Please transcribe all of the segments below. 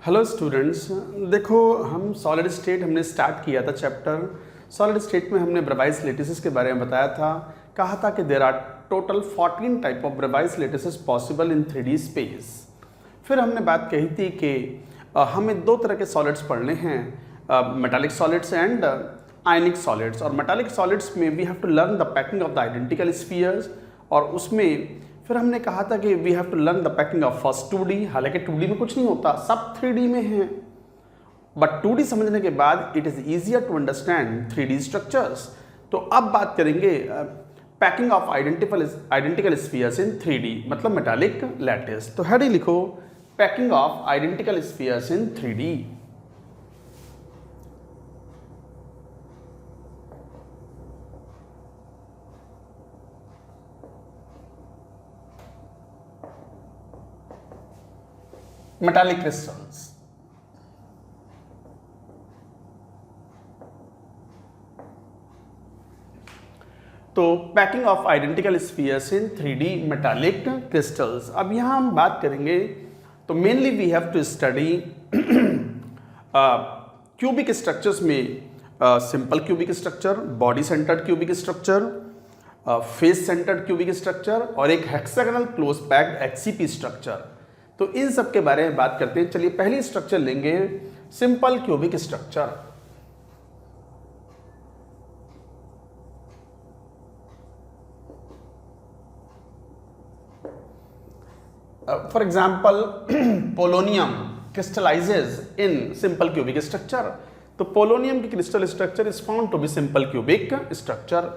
Hello students, देखो हम solid state हमने स्टार्ट किया था चैप्टर। सॉलिड स्टेट में हमने ब्रेवाइज लेटिसेस के बारे में बताया था। कहा था कि there are total 14 type of Bravais lattices possible in 3D space. फिर हमने बात कही थी कि हमें दो तरह के सॉलिड्स पढ़ने हैं, metallic solids and ionic solids. और मेटालिक सॉलिड्स में we have to learn the packing of the identical spheres, और उसमें फिर हमने कहा था कि we have to learn the packing of first 2D। हालांकि 2D में कुछ नहीं होता, सब 3D में है, बट 2D समझने के बाद it is easier to understand 3D structures. तो अब बात करेंगे packing of identical spheres in 3D, मतलब मेटालिक लैटिस। तो हेड ही लिखो, packing of identical spheres in 3D। Metallic crystals. तो packing of identical spheres in 3D metallic crystals. अब यहां हम बात करेंगे, तो mainly we have to study cubic structures में simple cubic structure, body centred cubic structure, face centred cubic structure और एक hexagonal close packed HCP structure. तो इन सब के बारे में बात करते हैं। चलिए पहली स्ट्रक्चर लेंगे, simple cubic structure. For example polonium crystallizes in simple cubic structure. तो पोलोनियम की crystal structure is found to be simple cubic structure.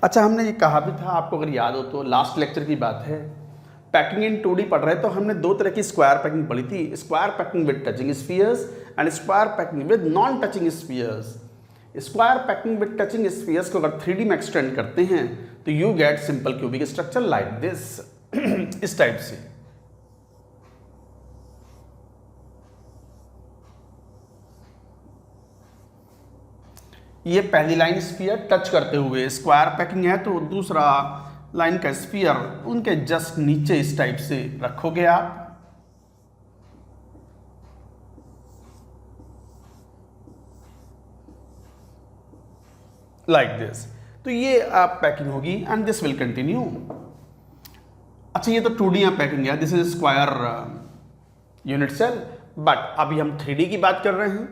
अच्छा, हमने ये कहा भी था, आपको अगर याद हो तो लास्ट लेक्चर की बात है, पैकिंग इन 2D पढ़ रहे तो हमने दो तरह की स्क्वायर पैकिंग पढ़ी थी, square packing with touching spheres and square packing with non touching spheres. Square packing with touching spheres को अगर 3D में एक्सटेंड करते हैं तो you get simple cubic structure like this, इस टाइप से। ये पहली लाइन स्फीयर टच करते हुए स्क्वायर पैकिंग है, तो दूसरा लाइन का स्फीयर उनके जस्ट नीचे इस टाइप से रखोगे आप। Like this. तो ये आप पैकिंग होगी एंड दिस विल कंटिन्यू। अच्छा, ये तो 2D पैकिंग है, this is square unit cell, but अभी हम 3D की बात कर रहे हैं।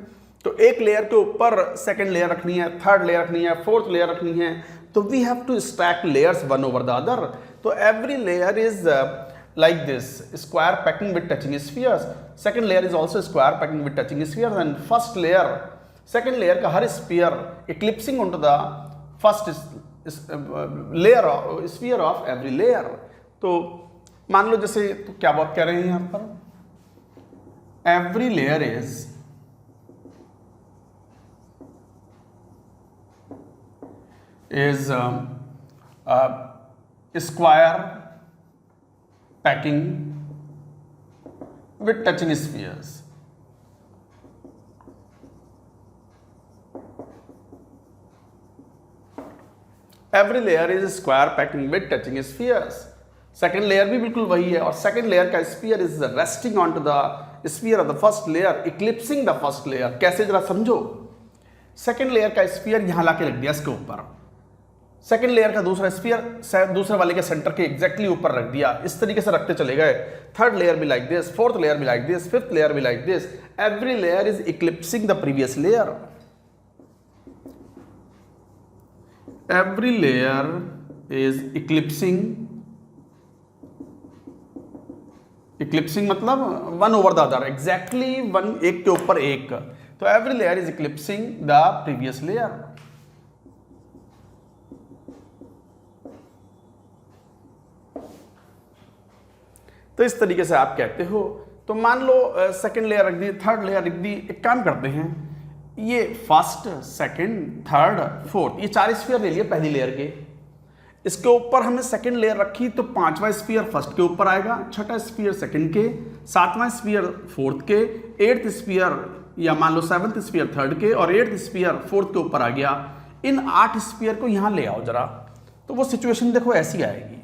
तो एक लेयर के ऊपर सेकेंड लेयर रखनी है, थर्ड लेयर रखनी है, फोर्थ लेयर रखनी है, तो we have to stack layers one over the other. तो every layer is like this, square packing with touching spheres. Second layer is also square packing with touching spheres and first layer, second layer का हर sphere eclipsing on to the first layer sphere of every layer. तो मान लो जैसे, तो क्या बात कह रहे हैं यहां पर, every layer is square packing with touching spheres. Every layer is square packing with touching spheres. Second layer भी बिल्कुल वही है, और सेकेंड लेयर का sphere is resting on to the sphere of the first layer, eclipsing the first layer. कैसे, जरा समझो। Second layer का स्फीयर यहां लाके रख दिया इसके ऊपर, सेकेंड लेयर का दूसरा स्फीयर दूसरे वाले के सेंटर के एग्जैक्टली ऊपर रख दिया। इस तरीके से रखते चले गए। थर्ड लेयर भी लाइक दिस, फोर्थ लेयर भी लाइक दिस, फिफ्थ लेयर भी like this. Every layer is eclipsing the previous layer. Every layer is eclipsing मतलब one over the other, exactly one, एक के ऊपर एक। तो every layer is eclipsing the previous layer. तो इस तरीके से आप कहते हो। तो मान लो सेकंड लेयर रख दी, थर्ड लेयर रख दी। एक काम करते हैं, ये फर्स्ट, सेकंड, थर्ड, फोर्थ, ये 4 स्फीयर ले लिए पहली लेयर के। इसके ऊपर हमने सेकंड लेयर रखी, तो 5वां स्फीयर फर्स्ट के ऊपर आएगा, छठा स्फीयर सेकंड के, 7वां स्फीयर फोर्थ के, 8th स्फीयर या मान लो 7th स्फीयर थर्ड के, और 8th स्फीयर फोर्थ के ऊपर आ गया। इन 8 स्फीयर को यहां ले आओ जरा, तो वो सिचुएशन देखो ऐसी आएगी।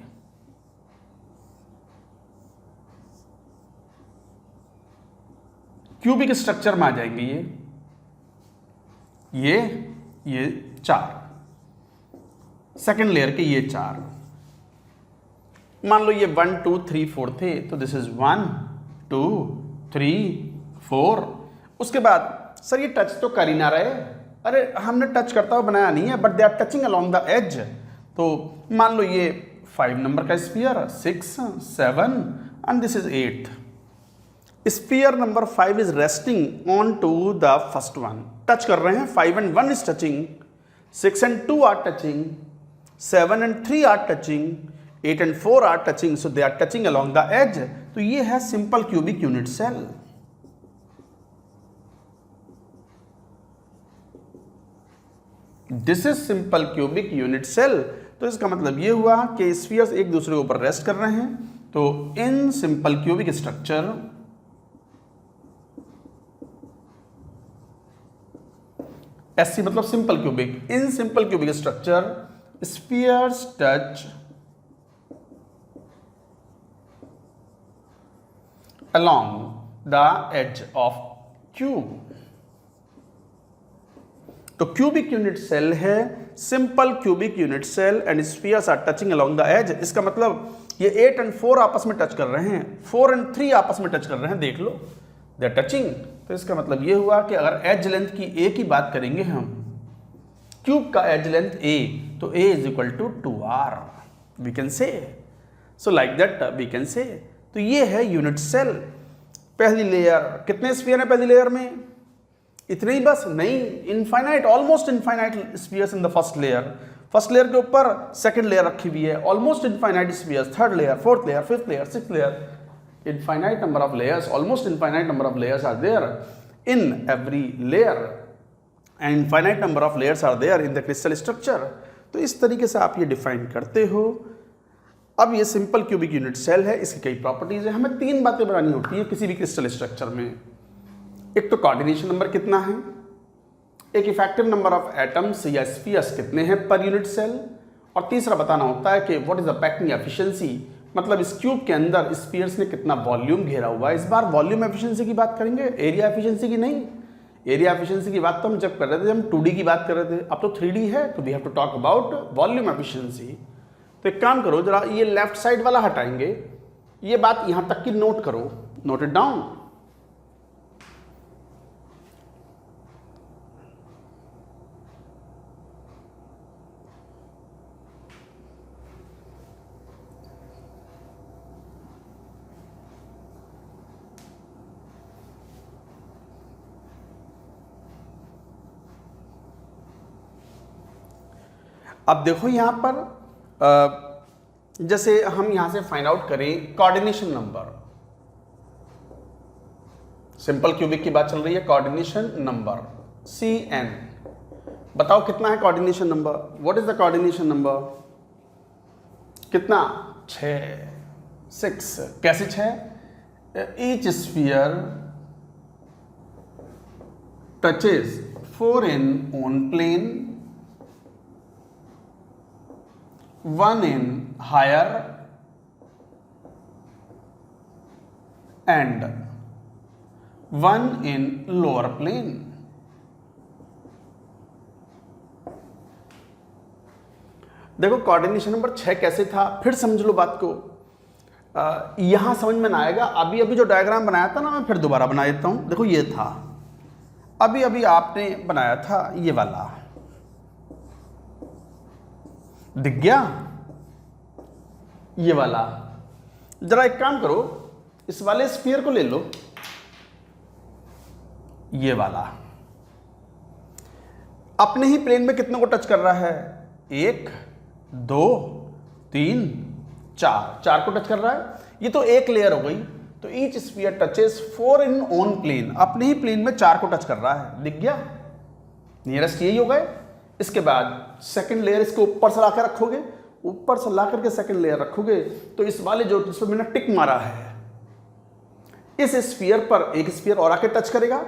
क्यूबिक स्ट्रक्चर में आ जाएंगे ये 4, सेकेंड लेयर के ये 4, मान लो ये 1 2 3 4 थे, तो दिस इज 1 2 3 4। उसके बाद सर ये टच तो कर ही ना रहे, अरे हमने टच करता हुआ बनाया नहीं है, but they are touching along the edge. तो मान लो ये 5 नंबर का sphere, 6 7 and this is 8th। Sphere number 5 is resting on to the first one, touch कर रहे हैं, 5 and 1 is touching, 6 and 2 are touching, 7 and 3 are touching, 8 and 4 are touching, so they are touching along the edge. तो ये है simple cubic unit cell. This is simple cubic unit cell. तो इसका मतलब ये हुआ कि स्फीयर्स एक दूसरे के ऊपर रेस्ट कर रहे हैं। तो in simple cubic structure SC मतलब simple cubic, in simple cubic structure spheres touch along the edge of cube। तो क्यूबिक यूनिट सेल है simple cubic unit cell and spheres are touching along the edge. इसका मतलब ये 8 and 4 आपस में touch कर रहे हैं, 4 and 3 आपस में टच कर रहे हैं, देख लो दे आर टचिंग। तो इसका मतलब ये हुआ कि अगर एज लेंथ की ए की बात करेंगे हम, क्यूब का एज लेंथ ए, तो a is equal to 2r, we can say, so like that we can say. तो ये है यूनिट सेल। पहली लेयर, कितने स्फीयर है पहली लेयर में? इतने ही बस? नहीं, infinite, almost infinite spheres in the first layer. First layer के ऊपर सेकंड लेयर रखी हुई है, almost infinite spheres, third layer, fourth layer, fifth layer, sixth layer, infinite number of layers, almost infinite number of layers are there in every layer and infinite number of layers are there in the crystal structure। तो इस तरीके से आप ये define करते हो। अब ये सिंपल क्यूबिक यूनिट सेल है, इसकी कई प्रॉपर्टीज है। हमें 3 बातें बनानी होती है किसी भी क्रिस्टल स्ट्रक्चर में। एक तो कोऑर्डिनेशन नंबर कितना है, एक इफेक्टिव नंबर ऑफ एटम्स या स्फीयर्स कितने हैं पर यूनिट सेल, और तीसरा बताना होता है कि what is the packing efficiency, मतलब इस क्यूब के अंदर स्फीयर्स ने कितना वॉल्यूम घेरा हुआ है। इस बार वॉल्यूम एफिशिएंसी की बात करेंगे, एरिया एफिशिएंसी की नहीं। एरिया एफिशिएंसी की बात तो हम जब कर रहे थे, हम 2D की बात कर रहे थे, अब तो 3D है, तो we have to talk about volume efficiency. तो एक काम करो जरा, ये लेफ्ट साइड वाला हटाएंगे, ये बात यहां तक की नोट करो, नोट इट डाउन। अब देखो यहां पर जैसे हम यहां से फाइंड आउट करें कोऑर्डिनेशन नंबर, सिंपल क्यूबिक की बात चल रही है, कोऑर्डिनेशन नंबर Cn, बताओ कितना है coordination number, what is the coordination number, कितना? 6। कैसे 6? Each sphere touches 4 in on plane, 1 in higher and 1 in lower plane। देखो कोऑर्डिनेशन नंबर 6 कैसे था, फिर समझ लो बात को। यहां समझ में ना आएगा, अभी अभी जो डायग्राम बनाया था ना, मैं फिर दोबारा बना देता हूं। देखो ये था, अभी अभी आपने बनाया था ये वाला, दिख गया ये वाला। जरा एक काम करो, इस वाले स्फीयर को ले लो, ये वाला अपने ही प्लेन में कितने को टच कर रहा है? 1 2 3 4 को टच कर रहा है। ये तो एक लेयर हो गई, तो each sphere touches 4 in on plane, अपने ही प्लेन में 4 को टच कर रहा है, दिख गया? नियरेस्ट यही हो गए। इसके बाद सेकंड लेयर इसको ऊपर से लाकर रखोगे, ऊपर से लाकर के सेकंड लेयर रखोगे, तो इस वाले जो जिसमें मैंने टिक मारा है, इस स्फीयर पर एक स्फीयर और आके टच करेगा,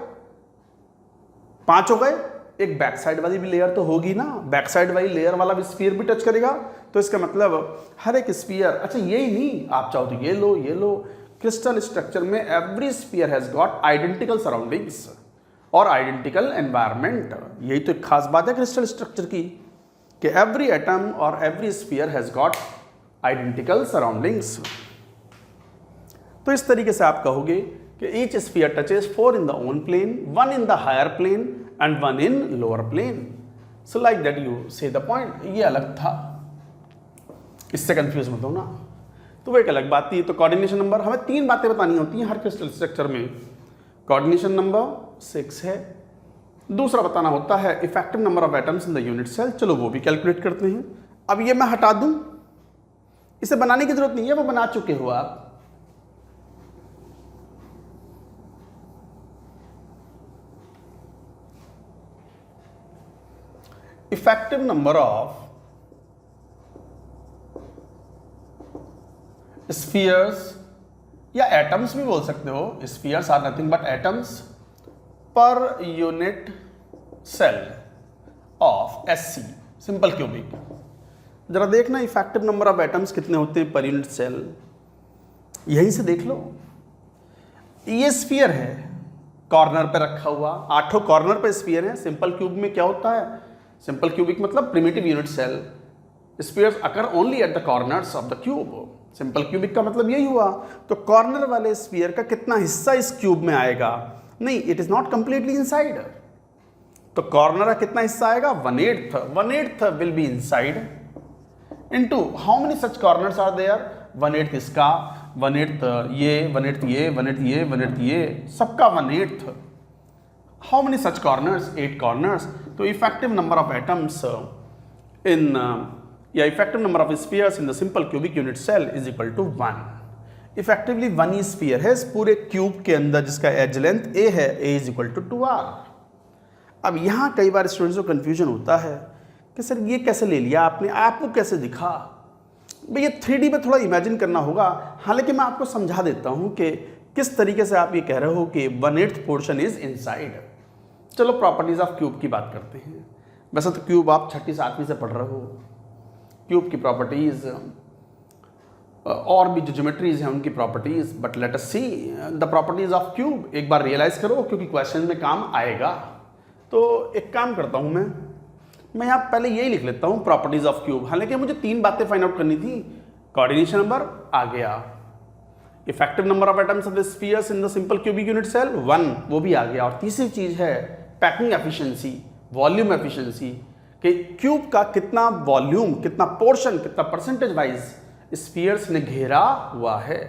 5 हो गए। एक बैक साइड वाली भी लेयर तो होगी ना, बैक साइड वाली लेयर वाला भी स्फीयर भी टच करेगा। तो इसका मतलब हर एक स्फीयर, अच्छा यही नहीं, आप चाहो तो ये लो, क्रिस्टल स्ट्रक्चर में every sphere has got identical surroundings और आइडेंटिकल एनवायरनमेंट। यही तो एक खास बात है क्रिस्टल स्ट्रक्चर की कि एवरी एटम और every sphere has got identical surroundings. तो इस तरीके से आप कहोगे कि each sphere touches 4 in the own plane, 1 in the higher plane and 1 in lower plane. So like that you say the point. ये अलग था, इससे कंफ्यूज मत होना। तो वो एक अलग बात थी। तो कोऑर्डिनेशन नंबर हमें 3 बातें बतानी होती हैं हर क्रिस्टल स्ट्रक्चर में। कोऑर्डिनेशन नंबर 6 है। दूसरा बताना होता है effective number of atoms in the unit cell. चलो वो भी कैलकुलेट करते हैं। अब ये मैं हटा दूं, इसे बनाने की जरूरत नहीं है, वो बना चुके हो आप। इफेक्टिव नंबर ऑफ स्फीयर्स या एटम्स भी बोल सकते हो, spheres are nothing but atoms per unit cell of SC simple cubic. जरा देखना इफेक्टिव नंबर ऑफ एटम्स कितने होते हैं पर यूनिट सेल। यहीं से देख लो, ये स्फीयर है कॉर्नर पे रखा हुआ, 8 कॉर्नर पे स्फीयर है। सिंपल क्यूब में क्या होता है, सिंपल क्यूबिक मतलब primitive unit cell. Spheres occur only at the corners of the cube. Simple cubic का मतलब यही हुआ। तो कॉर्नर वाले स्फीयर का कितना हिस्सा इस क्यूब में आएगा, नहीं, it is not completely inside. तो कॉर्नर का कितना हिस्सा आएगा, 1/8 will be inside into how many such corners are there, 1/8 इसका, 1/8 ये, 1/8 ये, 1/8 ये, 1/8 ये, सबका 1/8। How many such corners, 8 corners. तो effective number of atoms in या effective number of spheres in the simple cubic unit cell is equal to 1। Effectively 1 ही sphere है इस पूरे क्यूब के अंदर जिसका एज लेंथ a है, a is equal to 2r। अब यहाँ कई बार स्टूडेंट्स को कंफ्यूजन होता है कि सर ये कैसे ले लिया आपने, आपको कैसे दिखा। भाई ये 3D में थोड़ा इमेजिन करना होगा। हालांकि मैं आपको समझा देता हूँ कि किस तरीके से आप ये कह रहे हो कि 1/8 पोर्शन इज इनसाइड। चलो प्रॉपर्टीज ऑफ क्यूब की बात करते हैं। वैसे तो क्यूब आप 6ठी 7वीं से पढ़ रहे हो। क्यूब की प्रॉपर्टीज और भी जो ज्योमेट्रीज हैं उनकी properties, but let us see the properties of cube. एक बार रियलाइज करो क्योंकि क्वेश्चन में काम आएगा। तो एक काम करता हूं मैं यहाँ पहले यही लिख लेता हूँ प्रॉपर्टीज ऑफ क्यूब। हालांकि मुझे 3 बातें फाइंड आउट करनी थी। कोऑर्डिनेशन नंबर आ गया, effective number of atoms of the spheres in the simple cubic unit cell 1, वो भी आ गया। और तीसरी चीज है पैकिंग एफिशिएंसी, वॉल्यूम एफिशिएंसी, कि क्यूब का कितना वॉल्यूम, कितना पोर्शन, कितना परसेंटेज वाइज स्फीयर्स ने घेरा हुआ है।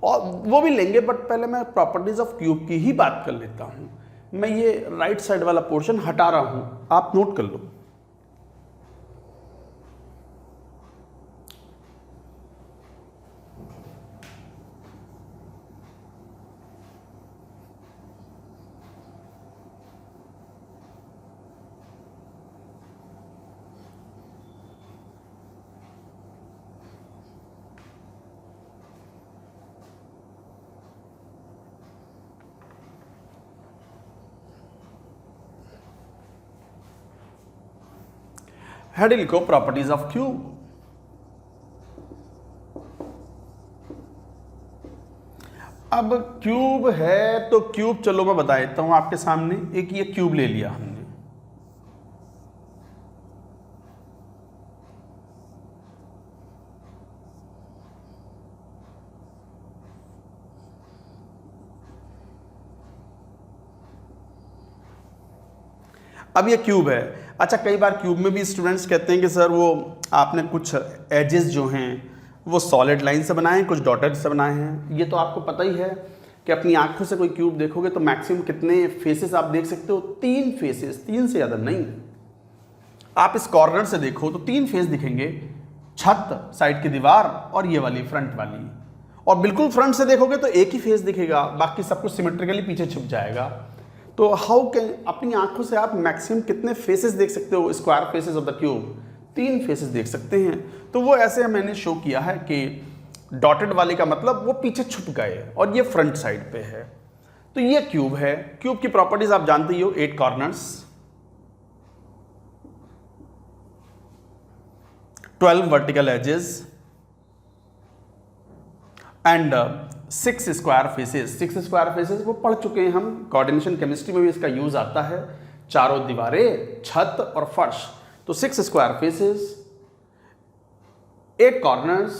और वो भी लेंगे, बट पहले मैं प्रॉपर्टीज ऑफ क्यूब की ही बात कर लेता हूँ। मैं ये राइट साइड वाला पोर्शन हटा रहा हूँ, आप नोट कर लो। हेड लिखो प्रॉपर्टीज ऑफ क्यूब। अब क्यूब है तो क्यूब, चलो मैं बता देता हूं आपके सामने। एक ये क्यूब ले लिया हमने, अब ये क्यूब है। अच्छा, कई बार क्यूब में भी स्टूडेंट्स कहते हैं कि सर वो आपने कुछ एजेस जो हैं वो सॉलिड लाइन से बनाए हैं, कुछ डॉटेड से बनाए हैं। ये तो आपको पता ही है कि अपनी आंखों से कोई क्यूब देखोगे तो मैक्सिमम कितने फेसेस आप देख सकते हो, 3 फेसेस, 3 से ज़्यादा नहीं। आप इस कॉर्नर से देखो तो 3 फेस दिखेंगे, छत, साइड की दीवार और ये वाली फ्रंट वाली। और बिल्कुल फ्रंट से देखोगे तो एक ही फेस दिखेगा, बाकी सब कुछ सिमेट्रिकली पीछे छुप जाएगा। तो हाउ कैन, अपनी आंखों से आप मैक्सिमम कितने फेसेस देख सकते हो square faces of the cube, 3 faces देख सकते हैं। तो वो ऐसे मैंने शो किया है कि डॉटेड वाले का मतलब वो पीछे छुप गए और ये फ्रंट साइड पे है। तो ये क्यूब है। क्यूब की प्रॉपर्टीज आप जानते ही हो, 8 corners, 12 vertical edges and 6 square faces, 6 square faces वो पढ़ चुके हैं हम, कोऑर्डिनेशन केमिस्ट्री में भी इसका यूज आता है। चारों दीवारें, छत और फर्श। तो 6 square faces, 8 corners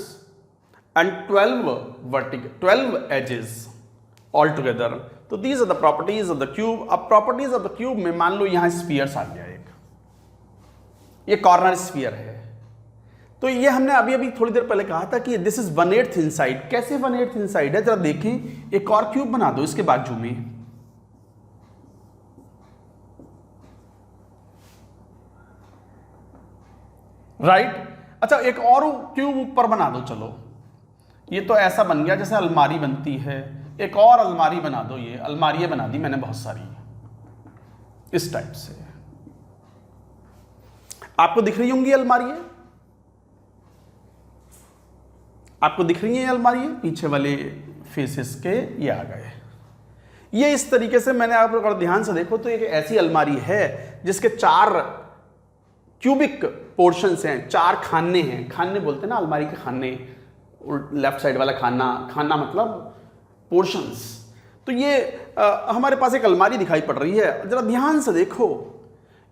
and 12 edges all together. तो these are the properties of the cube. अब प्रॉपर्टीज ऑफ द क्यूब में मान लो यहां स्फीयर्स आ गया, एक ये कॉर्नर स्फीयर है। तो ये हमने अभी अभी थोड़ी देर पहले कहा था कि दिस इज 1/8 इनसाइड। कैसे 1/8 इनसाइड है जरा देखें। एक और क्यूब बना दो इसके बाजू में, राइट। अच्छा एक और क्यूब ऊपर बना दो। चलो ये तो ऐसा बन गया जैसे अलमारी बनती है। एक और अलमारी बना दो। ये अलमारियां बना दी मैंने बहुत सारी इस टाइप से। आपको दिख रही होंगी अलमारियां, आपको दिख रही हैं अलमारियां पीछे वाले फेसेस के। ये आ गए। ये इस तरीके से मैंने आप अगर ध्यान से देखो तो एक ऐसी अलमारी है जिसके 4 क्यूबिक पोर्शंस हैं, 4 खाने हैं। खाने बोलते हैं ना अलमारी के खाने, लेफ्ट साइड वाला खाना, खाना मतलब पोर्शंस। तो ये हमारे पास एक अलमारी दिखाई पड़ रही है। जरा ध्यान से देखो,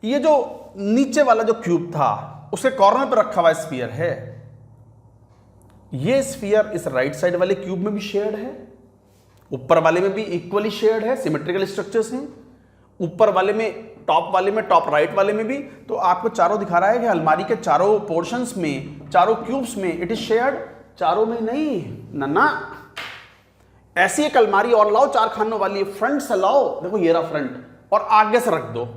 ये जो नीचे वाला जो क्यूब था उसके कॉर्नर पर रखा हुआ स्फीयर है। ये स्फीयर इस राइट साइड वाले क्यूब में भी शेयर्ड है, ऊपर वाले में भी इक्वली शेयर्ड है, सिमेट्रिकल स्ट्रक्चर्स हैं। ऊपर वाले में, टॉप वाले में, टॉप राइट वाले में भी। तो आपको चारों दिखा रहा है कि अलमारी के चारों पोर्शंस में, चारों क्यूब्स में इट इज शेयर्ड। चारों में नहीं ना, ऐसी एक अलमारी और लाओ 4 खानों वाली, फ्रंट से लाओ। देखो ये रहा फ्रंट, और आगे से रख दो,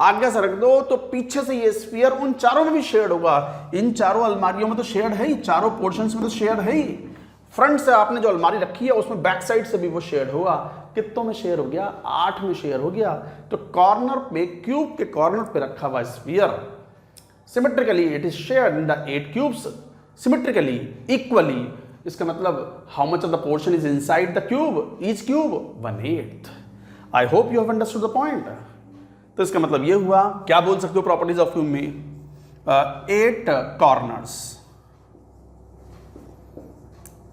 आगे से रख दो तो पीछे से ये स्फीयर उन चारों में भी शेयर्ड होगा। इन चारों अलमारियों में तो शेयर्ड है ही, चारों पोर्शंस में तो शेयर्ड है ही। फ्रंट से आपने जो अलमारी रखी है उसमें बैक साइड से भी वो शेयर्ड होगा। कितनों में शेयर हो गया? 8 में शेयर हो गया। तो कॉर्नर पे, क्यूब के कॉर्नर पे रखा हुआ sphere symmetrically it is shared in the 8 cubes symmetrically equally. इसका मतलब how much of the portion is inside the cube? Each cube 1/8। I hope you have understood the point. तो इसका मतलब ये हुआ, क्या बोल सकते हो प्रॉपर्टीज ऑफ क्यूब में? 8 corners,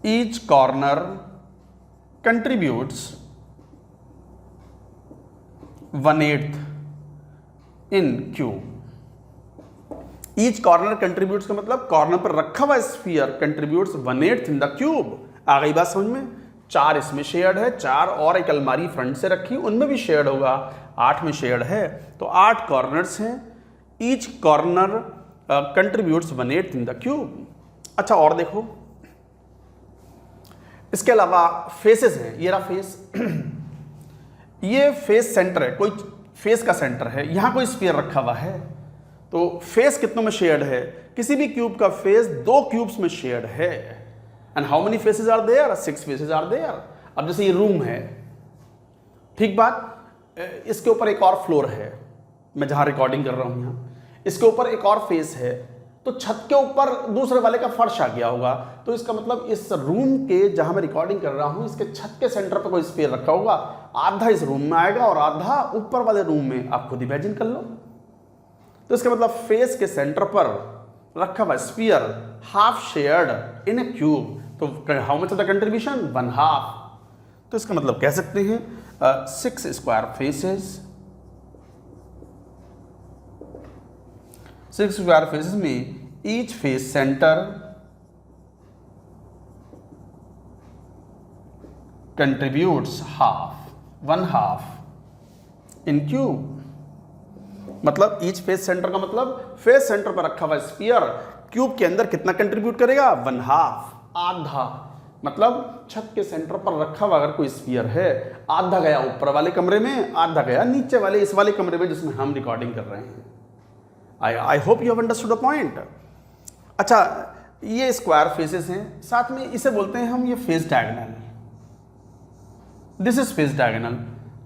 each corner contributes 1/8 in cube. Each corner contributes का मतलब कॉर्नर पर रखा हुआ sphere contributes 1/8 in the cube. आ गई बात समझ में? 4 इसमें शेयर्ड है, 4 और एक अलमारी फ्रंट से रखी उनमें भी शेयर्ड होगा, 8 में शेयर्ड है। तो 8 कॉर्नर्स हैं, each corner contributes 1/8 in the cube. अच्छा और देखो, इसके अलावा फेसेस हैं। ये रहा फेस ये फेस सेंटर है, कोई फेस का सेंटर है, यहां कोई स्फीयर रखा हुआ है। तो फेस कितनों में शेयर्ड है? किसी भी क्यूब का फेस 2 क्यूब्स में शेयर्ड है। And how many faces are there? 6 faces are there. अब जैसे ये रूम है, ठीक बात, इसके ऊपर एक और फ्लोर है, मैं जहां रिकॉर्डिंग कर रहा हूं यहां, इसके ऊपर एक और फेस है। तो छत के ऊपर दूसरे वाले का फर्श आ गया होगा। तो इसका मतलब इस रूम के जहां मैं रिकॉर्डिंग कर रहा हूं, इसके छत के सेंटर पर कोई स्फीयर रखा होगा। आधा इस रूम में आएगा और आधा ऊपर वाले रूम में। आप खुद इमेजिन कर लो। तो इसका मतलब फेस के सेंटर पर रखा हुआ sphere half shared in a cube. तो how much of the contribution? 1/2। तो इसका मतलब कह सकते हैं 6 स्क्वायर फेसेस, 6 स्क्वायर फेसेस में each face centre contributes 1/2 in cube. मतलब ईच फेस सेंटर का मतलब फेस सेंटर पर रखा हुआ स्फीयर क्यूब के अंदर कितना कंट्रीब्यूट करेगा? 1/2, आधा। मतलब छत के सेंटर पर रखा हुआ अगर कोई स्फीयर है, आधा गया ऊपर वाले कमरे में, आधा गया नीचे वाले इस वाले कमरे में जिसमें हम रिकॉर्डिंग कर रहे हैं। I hope you have understood the point. अच्छा ये स्क्वायर फेसेस हैं, साथ में इसे बोलते हैं हम ये face diagonal. This is face diagonal.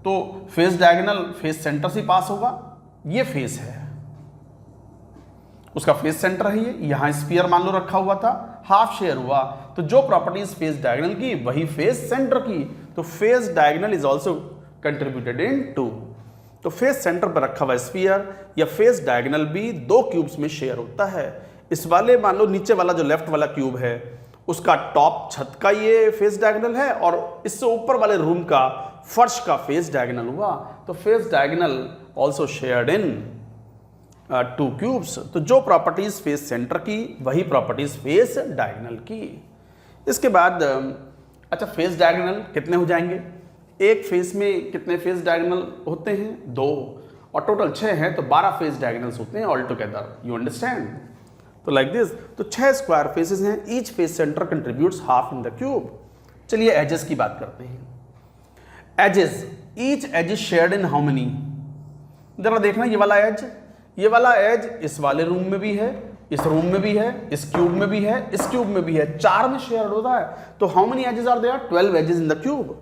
तो फेस डायगोनल फेस सेंटर से पास होगा। ये फेस है, उसका फेस सेंटर है ये। यहां स्फीयर मान लो रखा हुआ था, हाफ शेयर हुआ। तो जो प्रॉपर्टीज फेस डायगोनल की वही फेस सेंटर की। तो face diagonal is also contributed in 2। तो फेस सेंटर पर रखा हुआ स्फीयर या फेस डायगोनल भी 2 क्यूब्स में शेयर होता है। इस वाले मान लो नीचे वाला जो लेफ्ट वाला क्यूब है उसका टॉप छत का ये फेस डायगोनल है और इससे ऊपर वाले रूम का फर्श का फेस डायगोनल हुआ, तो face diagonal also shared in to cubes. तो जो प्रॉपर्टीज फेस सेंटर की वही प्रॉपर्टीज फेस डायगोनल की। इसके बाद अच्छा, फेस डायगोनल कितने हो जाएंगे? एक फेस में कितने फेस डायगोनल होते हैं? 2, और टोटल 6 हैं, तो 12 फेस डायगोनल्स होते हैं ऑल टुगेदर। You understand? तो लाइक दिस, तो 6 स्क्वायर फेसेस हैं, each face centre contributes half in the cube. चलिए एजेस की बात करते हैं। Edges, each edge is shared in how many? जरा देखना, ये वाला एज इस वाले रूम में भी है, इस रूम में भी है, इस क्यूब में भी है, इस क्यूब में भी है, 4 में शेयर्ड होता है। तो how many edges are there? 12 edges in the cube.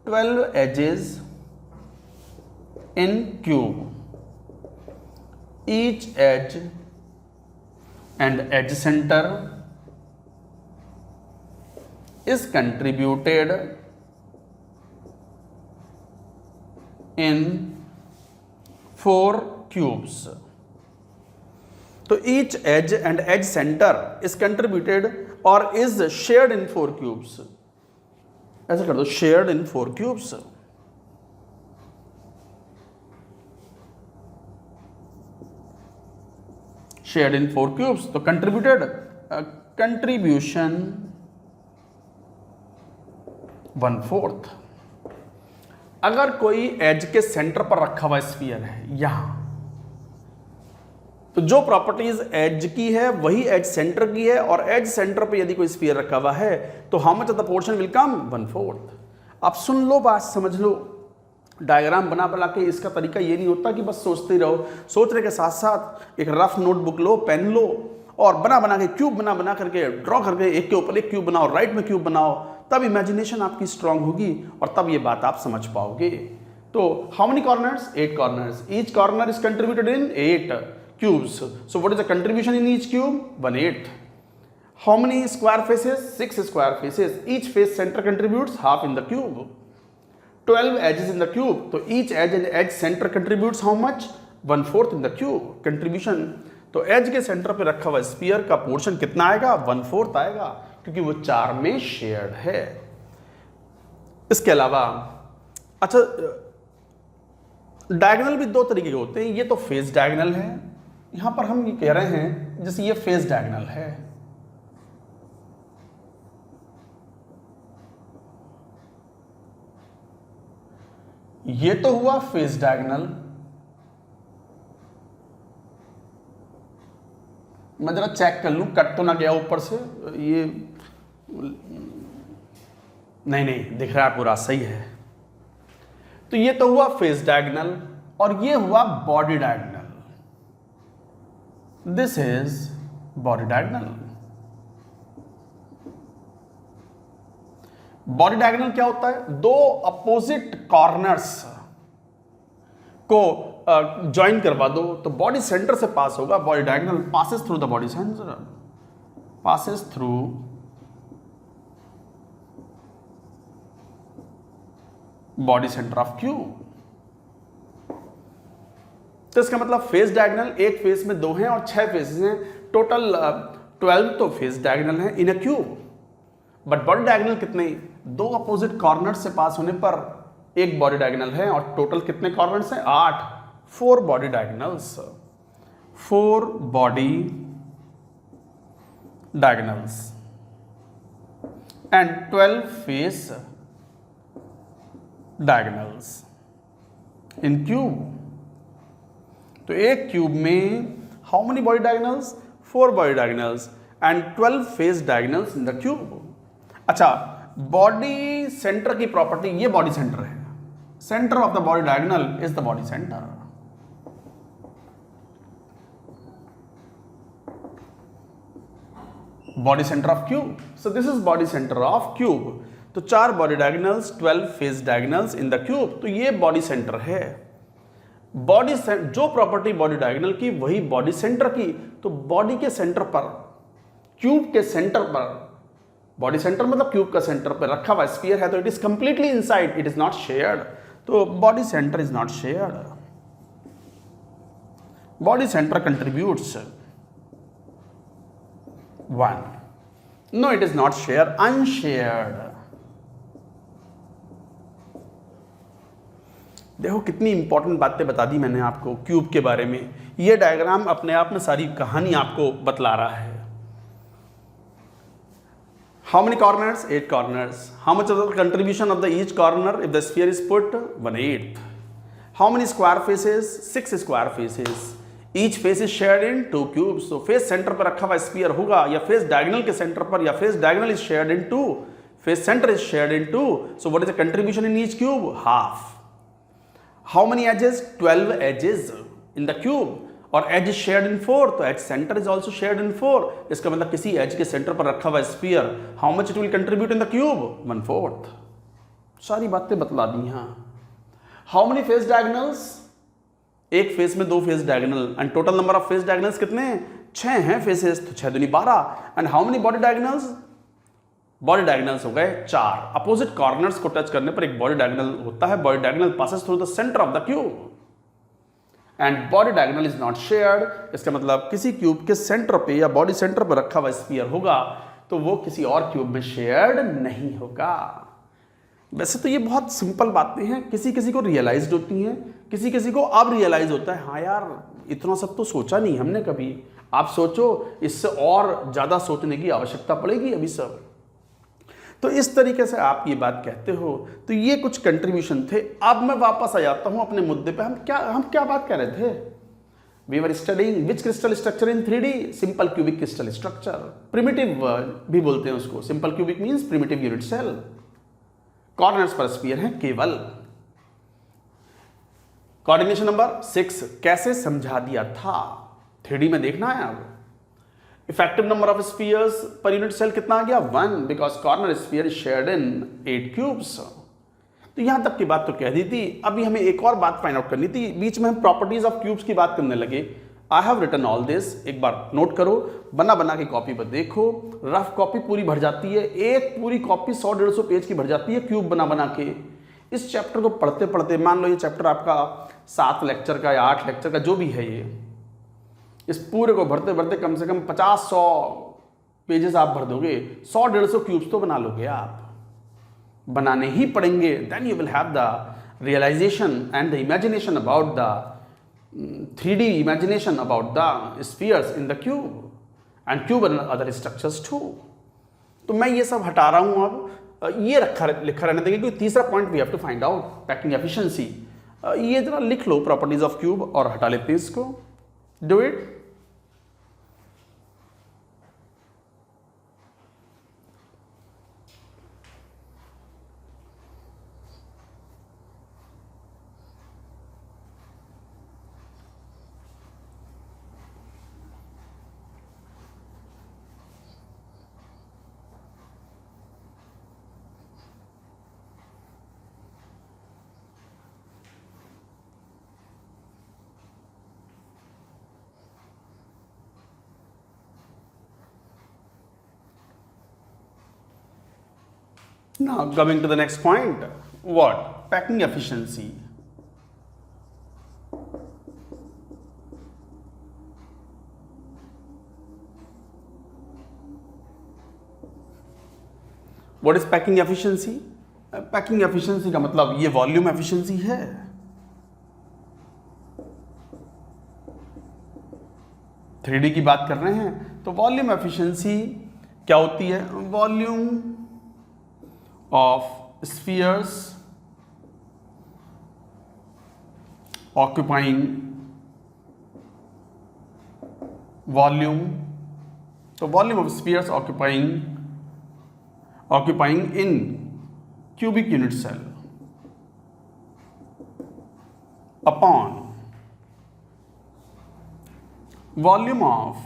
12 edges in cube, each edge and edge center is contributed in 4 cubes. तो each edge and edge center is contributed or is shared in 4 cubes. ऐसा कर दो, shared in 4 cubes. Shared in 4 cubes, तो contributed, contribution 1/4। अगर कोई as के centre पर रखा हुआ स्फीयर है यहां, तो जो प्रॉपर्टीज एज की है वही एज सेंटर की है, और एज सेंटर पे यदि कोई स्फीयर रखा हुआ है तो how much of the portion will come? 1/4। आप सुन लो, बात समझ लो। डायग्राम बना बना के इसका तरीका ये नहीं होता कि बस सोचते रहो, सोचने के साथ साथ एक रफ नोटबुक लो, पेन लो, और बना बना के क्यूब बना करके ड्रॉ करके एक के ऊपर एक क्यूब बनाओ, राइट में क्यूब बनाओ, तब इमेजिनेशन आपकी स्ट्रांग होगी और तब ये बात आप समझ पाओगे। तो how many corners? 8 corners. Each corner is contributed in 8 cubes. So what is the contribution in each cube? 1/8। How many square faces? 6 square faces. Each face centre contributes half in the cube. 12 edges in the cube, तो each edge and edge center contributes how much? 1/4 in the cube. Contribution, तो as के centre पे रखा हुआ sphere का portion कितना आएगा? 1/4 आएगा, क्योंकि वो 4 में शेयर्ड है। इसके अलावा अच्छा, डायगोनल भी 2 तरीके के होते हैं। ये तो फेस डायगोनल है, यहां पर हम ये कह रहे हैं जैसे ये फेस डायगोनल है, ये तो हुआ फेस डायगोनल। मैं जरा चेक कर लूं कट तो ना गया ऊपर से, ये नहीं दिख रहा है, पूरा सही है। तो ये तो हुआ फेस डायगोनल और ये हुआ body diagonal. This is body diagonal. Body diagonal क्या होता है? 2 अपोजिट कॉर्नर्स को ज्वाइन करवा दो तो बॉडी सेंटर से पास होगा। Body diagonal passes through the body centre, passes through body centre of cube. तो इसका मतलब फेस डायगोनल, एक फेस में 2 हैं और 6 फेसेस हैं, टोटल 12 तो फेस डायगोनल है in a cube. But body diagonal कितने? 2 अपोजिट कॉर्नर से पास होने पर एक बॉडी डायगोनल है, और टोटल कितने कॉर्नर्स हैं? 8। 4 body diagonals, 4 body diagonals and 12 face diagonals in cube. तो एक क्यूब में how many body diagonals? 4 body diagonals and 12 face diagonals in the cube. अच्छा, बॉडी सेंटर की प्रॉपर्टी, ये बॉडी सेंटर है, centre of the body diagonal is the body centre. Body centre of cube, so this is body centre of cube. तो 4 body diagonals, 12 face diagonals in the cube, तो ये body centre है। Body जो property body diagonal की वही body centre की। तो body के सेंटर पर, क्यूब के सेंटर पर, बॉडी सेंटर मतलब क्यूब का सेंटर पर रखा हुआ स्फीयर है, तो it is completely inside, it is not shared. तो body centre is not shared. Body centre contributes 1। No it is not share, unshared. देखो कितनी इंपॉर्टेंट बातें बता दी मैंने आपको क्यूब के बारे में। ये डायग्राम अपने आप में सारी कहानी आपको बतला रहा है। How many corners? 8 corners. How much of the contribution of the each corner if the sphere is put? 1/8। How many square faces? 6 square faces. Each face is shared in 2 cubes. तो फेस सेंटर पर रखा हुआ sphere होगा या face diagonal के centre पर, या face diagonal is shared in 2, face centre is shared in 2। So what is the contribution in each cube? Half. How many edges? 12 edges in the cube, और edge is shared in 4, तो edge center is also shared in 4। इसका मतलब किसी edge के center पर रखा हुआ sphere, how much it will contribute in the cube? 1/4। सारी बातें बतला दी यहाँ। How many face diagonals? एक फेस में 2 face diagonal, and total number of face diagonals कितने हैं? 6 हैं फेसेस, तो 6 दूनी 12। And how many body diagonals? Body diagonals हो गए 4। अपोजिट कॉर्नर्स को टच करने पर एक बॉडी डायगोनल होता है। Body diagonal passes through the centre of the cube, and body diagonal is not shared. इसका मतलब किसी क्यूब के सेंटर पे या बॉडी सेंटर पर रखा हुआ स्फीयर होगा तो वो किसी और क्यूब में शेयर्ड नहीं होगा। वैसे तो ये बहुत सिंपल बातें हैं, किसी किसी को रियलाइज्ड होती हैं, किसी किसी को अब रियलाइज होता है हाँ यार इतना सब तो सोचा नहीं हमने कभी। आप सोचो, इससे और ज़्यादा सोचने की आवश्यकता पड़ेगी अभी सब। तो इस तरीके से आप ये बात कहते हो। तो ये कुछ कंट्रीब्यूशन थे। अब मैं वापस आ जाता हूं अपने मुद्दे पे। हम क्या बात कर रहे थे? We were studying which crystal structure in 3D? Simple cubic crystal structure. Primitive भी बोलते हैं उसको। Simple cubic means primitive unit cell. Corners पर स्फीयर है केवल। कोऑर्डिनेशन नंबर 6 कैसे समझा दिया था? 3D में देखना है अब। Effective number of spheres per unit cell कितना आ गया? 1, because corner sphere is shared in 8 cubes. तो यहां तक की बात तो कह दी थी। अभी हमें एक और बात फाइंड आउट करनी थी। बीच में हम प्रॉपर्टीज ऑफ क्यूब्स की बात करने लगे। I have written all this. एक बार नोट करो, बना के कॉपी पर देखो। रफ कॉपी पूरी भर जाती है, एक पूरी कॉपी 100-150 पेज की भर जाती है क्यूब बना के। इस चैप्टर को पढ़ते पढ़ते, मान लो ये चैप्टर आपका 7 लेक्चर का या 8 लेक्चर का जो भी है, ये इस पूरे को भरते भरते कम से कम 50-100 पेजेस आप भर दोगे। 100-150 क्यूब्स तो बना लोगे आप, बनाने ही पड़ेंगे। Then you will have the realisation and the imagination about the 3D imagination about the spheres in the cube and cube and other structures too. तो मैं ये सब हटा रहा हूं। अब ये लिखा रहने देंगे, क्योंकि तीसरा point we have to find out, packing efficiency. ये जरा लिख लो प्रॉपर्टीज ऑफ क्यूब और हटा लेते हैं इसको। Do it. Now coming to the next point, what? Packing efficiency. What is packing efficiency? Packing efficiency का मतलब ये वॉल्यूम एफिशिएंसी है। थ्री डी की बात कर रहे हैं तो वॉल्यूम एफिशिएंसी क्या होती है? Volume of spheres occupying volume, तो volume of spheres occupying in cubic unit cell upon volume of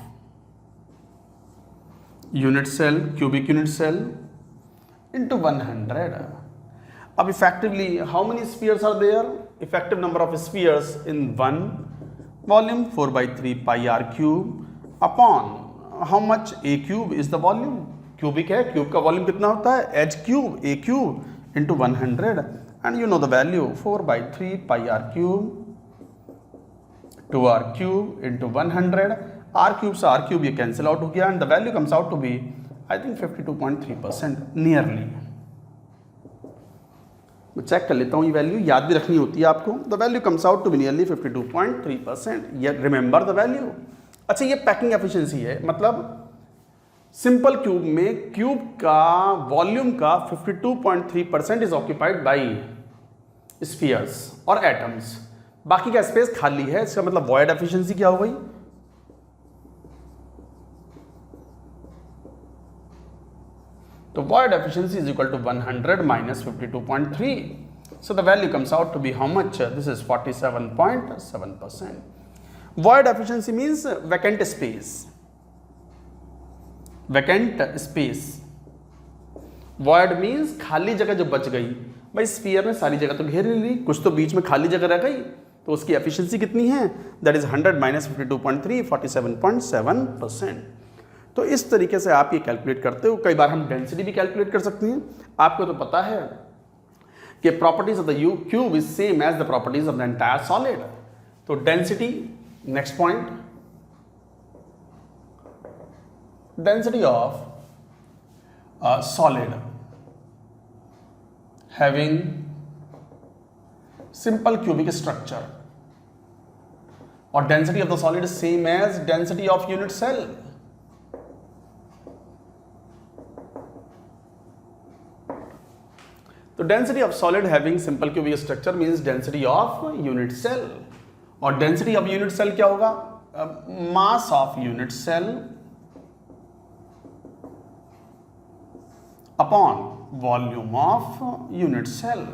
unit cell, cubic unit cell into 100. अब effectively how many spheres are there? Effective number of spheres in one volume 4/3 pi r cube upon how much? a cube is the volume. Cubic है, cube का volume कितना होता है? h cube, a cube into 100 and you know the value 4/3 pi r cube 2r cube into 100. r cube से r cube ये cancel out हो गया and the value comes out to be I think 52.3% nearly. मैं check कर लेता हूँ, ये value याद भी रखनी होती है आपको। The value comes out to be nearly 52.3%। ये रिमेंबर द वैल्यू। अच्छा, ये पैकिंग एफिशिएंसी है, मतलब सिंपल क्यूब में क्यूब का वॉल्यूम का 52.3% इज ऑक्यूपाइड बाई स्फीयर्स और एटम्स, बाकी का स्पेस खाली है। इसका मतलब वॉइड एफिशिएंसी क्या हो गई? तो void efficiency is equal to 100 minus 52.3. So the value comes out to be how much? This is 47.7%. Void efficiency means vacant space. Vacant space. Void means खाली जगह जो बच गई। भाई स्फीयर ने सारी जगह तो घेर ली, कुछ तो बीच में खाली जगह रह गई, तो उसकी एफिशिएंसी कितनी है? That is 100 minus 52.3, 47.7%। तो इस तरीके से आप ये कैलकुलेट करते हो। कई बार हम डेंसिटी भी कैलकुलेट कर सकते हैं। आपको तो पता है कि properties of the cube is same as the properties of the entire solid. तो density, next point, density of solid having simple cubic structure, और density of the solid is same as density of unit cell. तो density of solid having simple cubic structure means density of unit cell, और density of unit cell क्या होगा? Mass of unit cell upon volume of unit cell.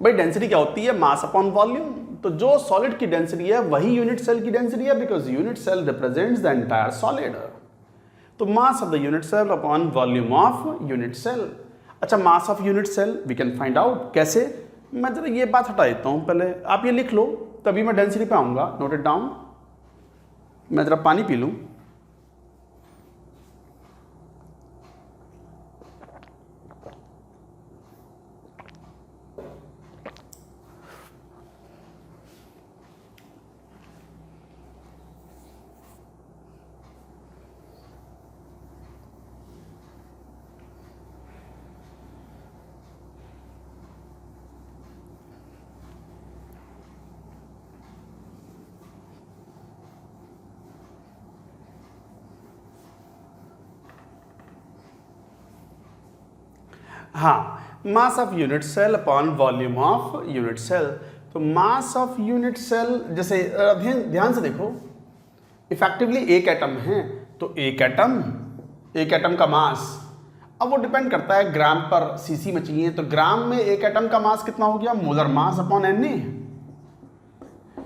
भाई density क्या होती है? Mass upon volume. तो जो सॉलिड की डेंसिटी है वही यूनिट सेल की डेंसिटी है, because unit cell represents the entire solid. तो mass of the unit cell upon volume of unit cell. अच्छा, mass of unit cell we can find out कैसे? मैं जरा ये बात हटा देता हूं, पहले आप ये लिख लो, तभी मैं डेंसिटी पे आऊंगा। Note it down. मैं जरा पानी पी लूं। हाँ, mass of unit cell upon volume of unit cell. तो मास ऑफ यूनिट सेल, जैसे ध्यान से देखो, इफेक्टिवली एक एटम है, तो एक एटम का मास, अब वो डिपेंड करता है ग्राम पर सीसी में चाहिए, तो ग्राम में एक एटम का मास कितना हो गया? Molar mass upon N.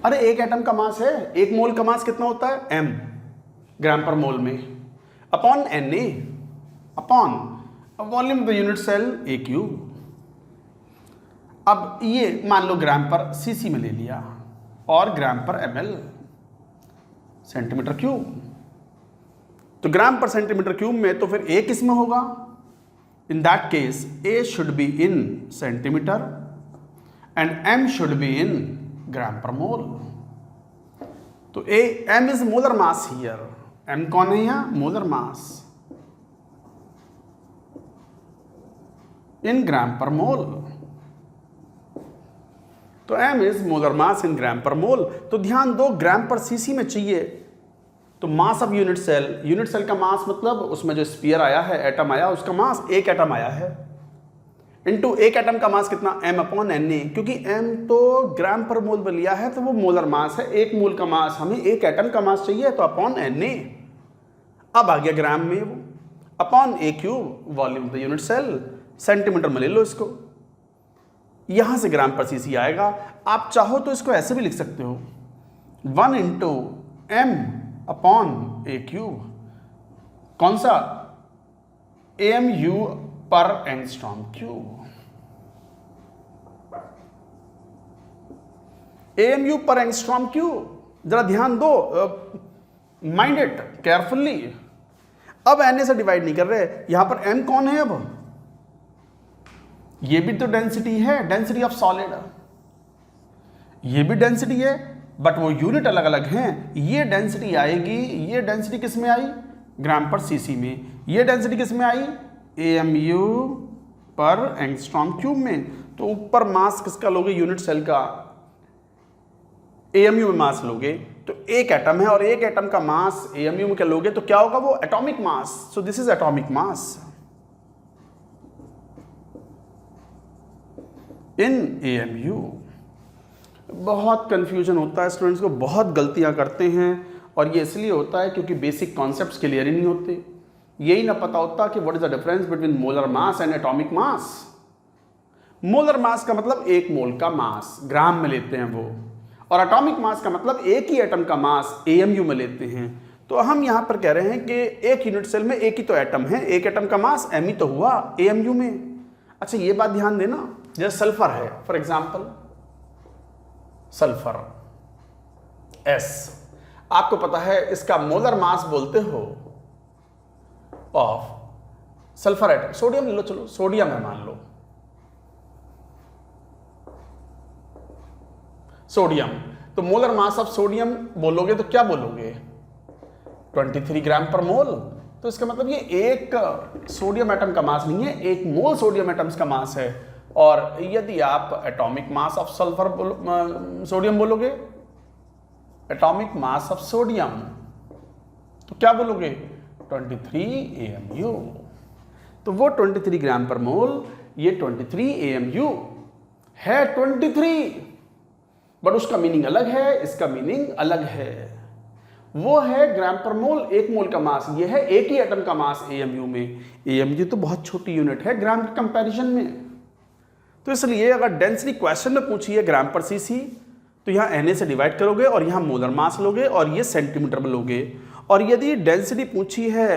अरे एक एटम का मास है, एक मोल का मास कितना होता है? एम ग्राम पर मोल में, upon N A upon volume of the unit cell a cube. अब ये मान लो ग्राम पर सीसी में ले लिया और ग्राम पर एमएल सेंटीमीटर क्यूब। तो ग्राम पर सेंटीमीटर क्यूब में तो फिर ए किस में होगा? In that case a should be in centimeter and M should be in gram per mole. तो M is molar mass here. M कौन है यहां? मोलर मास इन ग्राम पर मोल। तो m is molar mass in gram per mole. तो ध्यान दो, ग्राम per CC में चाहिए, तो मास ऑफ यूनिट सेल का मास मतलब उसमें जो स्फीयर आया है, एटम आया, उसका मास एक एटम आया है, इनटू एक एटम का मास कितना? m upon N A. क्योंकि m तो ग्राम पर मोल में लिया है तो वो मोलर मास है, एक मोल का मास, हमें एक एटम का मास चाहिए, तो अपॉन एन ए। अब आ गया ग्राम में वो, upon a cube volume of the unit cell, centimetre में ले लो इसको, यहां से ग्राम पर सीसी आएगा। आप चाहो तो इसको ऐसे भी लिख सकते हो, 1 into M upon a cube. कौन सा? AMU per angstrom cube. AMU per angstrom cube. जरा ध्यान दो, माइंड इट केयरफुली। अब Na से डिवाइड नहीं कर रहे, यहां पर M कौन है? अब ये भी तो डेंसिटी है, डेंसिटी ऑफ सॉलिड, ये भी डेंसिटी है, बट वो यूनिट अलग अलग हैं। ये डेंसिटी आएगी, ये डेंसिटी किस में आई, ग्राम पर सीसी में, ये डेंसिटी किस में आई, एएमयू पर एंगस्ट्रॉम क्यूब में। तो ऊपर मास किसका लोगे, यूनिट सेल का एएमयू में मास लोगे, तो एक एटम है और एक एटम का मास एएमयू में क्या लोगे तो क्या होगा, वो atomic mass. So this is atomic mass in AMU. बहुत कंफ्यूजन होता है स्टूडेंट्स को, बहुत गलतियां करते हैं, और ये इसलिए होता है क्योंकि बेसिक कॉन्सेप्ट्स क्लियर ही नहीं होते। यही ना पता होता कि what is the difference between molar mass and atomic mass. Molar mass का मतलब एक मोल का मास, ग्राम में लेते हैं वो, और एटॉमिक मास का मतलब एक ही एटम का मास एएमयू में लेते हैं। तो हम यहां पर कह रहे हैं कि एक यूनिट सेल में एक ही तो एटम है, एक एटम का मास एम ही तो हुआ एएमयू में। अच्छा ये बात ध्यान देना, जैसे सल्फर है फॉर एग्जांपल, सल्फर एस, आपको पता है इसका मोलर मास बोलते हो ऑफ सल्फर एटम। सोडियम ले लो, चलो सोडियम है मान लो, सोडियम, तो मोलर मास ऑफ सोडियम बोलोगे तो क्या बोलोगे, 23 ग्राम पर मोल। तो इसका मतलब ये एक सोडियम एटम का मास नहीं है, एक मोल सोडियम एटम्स का मास है। और यदि आप atomic mass of sulphur sodium बोलोगे, एटॉमिक मास ऑफ सोडियम, तो क्या बोलोगे 23 एएमयू। तो वो 23 ग्राम पर मोल, ये 23 एएमयू है 23, बट उसका मीनिंग अलग है, इसका मीनिंग अलग है। वो है ग्राम पर मोल, एक मोल का मास, ये है एक ही एटम का मास एएमयू में। एएमयू तो बहुत छोटी यूनिट है ग्राम के कंपैरिजन में। तो इसलिए अगर डेंसिटी क्वेश्चन में पूछी है ग्राम पर सीसी, तो यहाँ Na से डिवाइड करोगे और यहाँ मोलर मास लोगे और ये सेंटीमीटर में लोगे। और यदि डेंसिटी पूछी है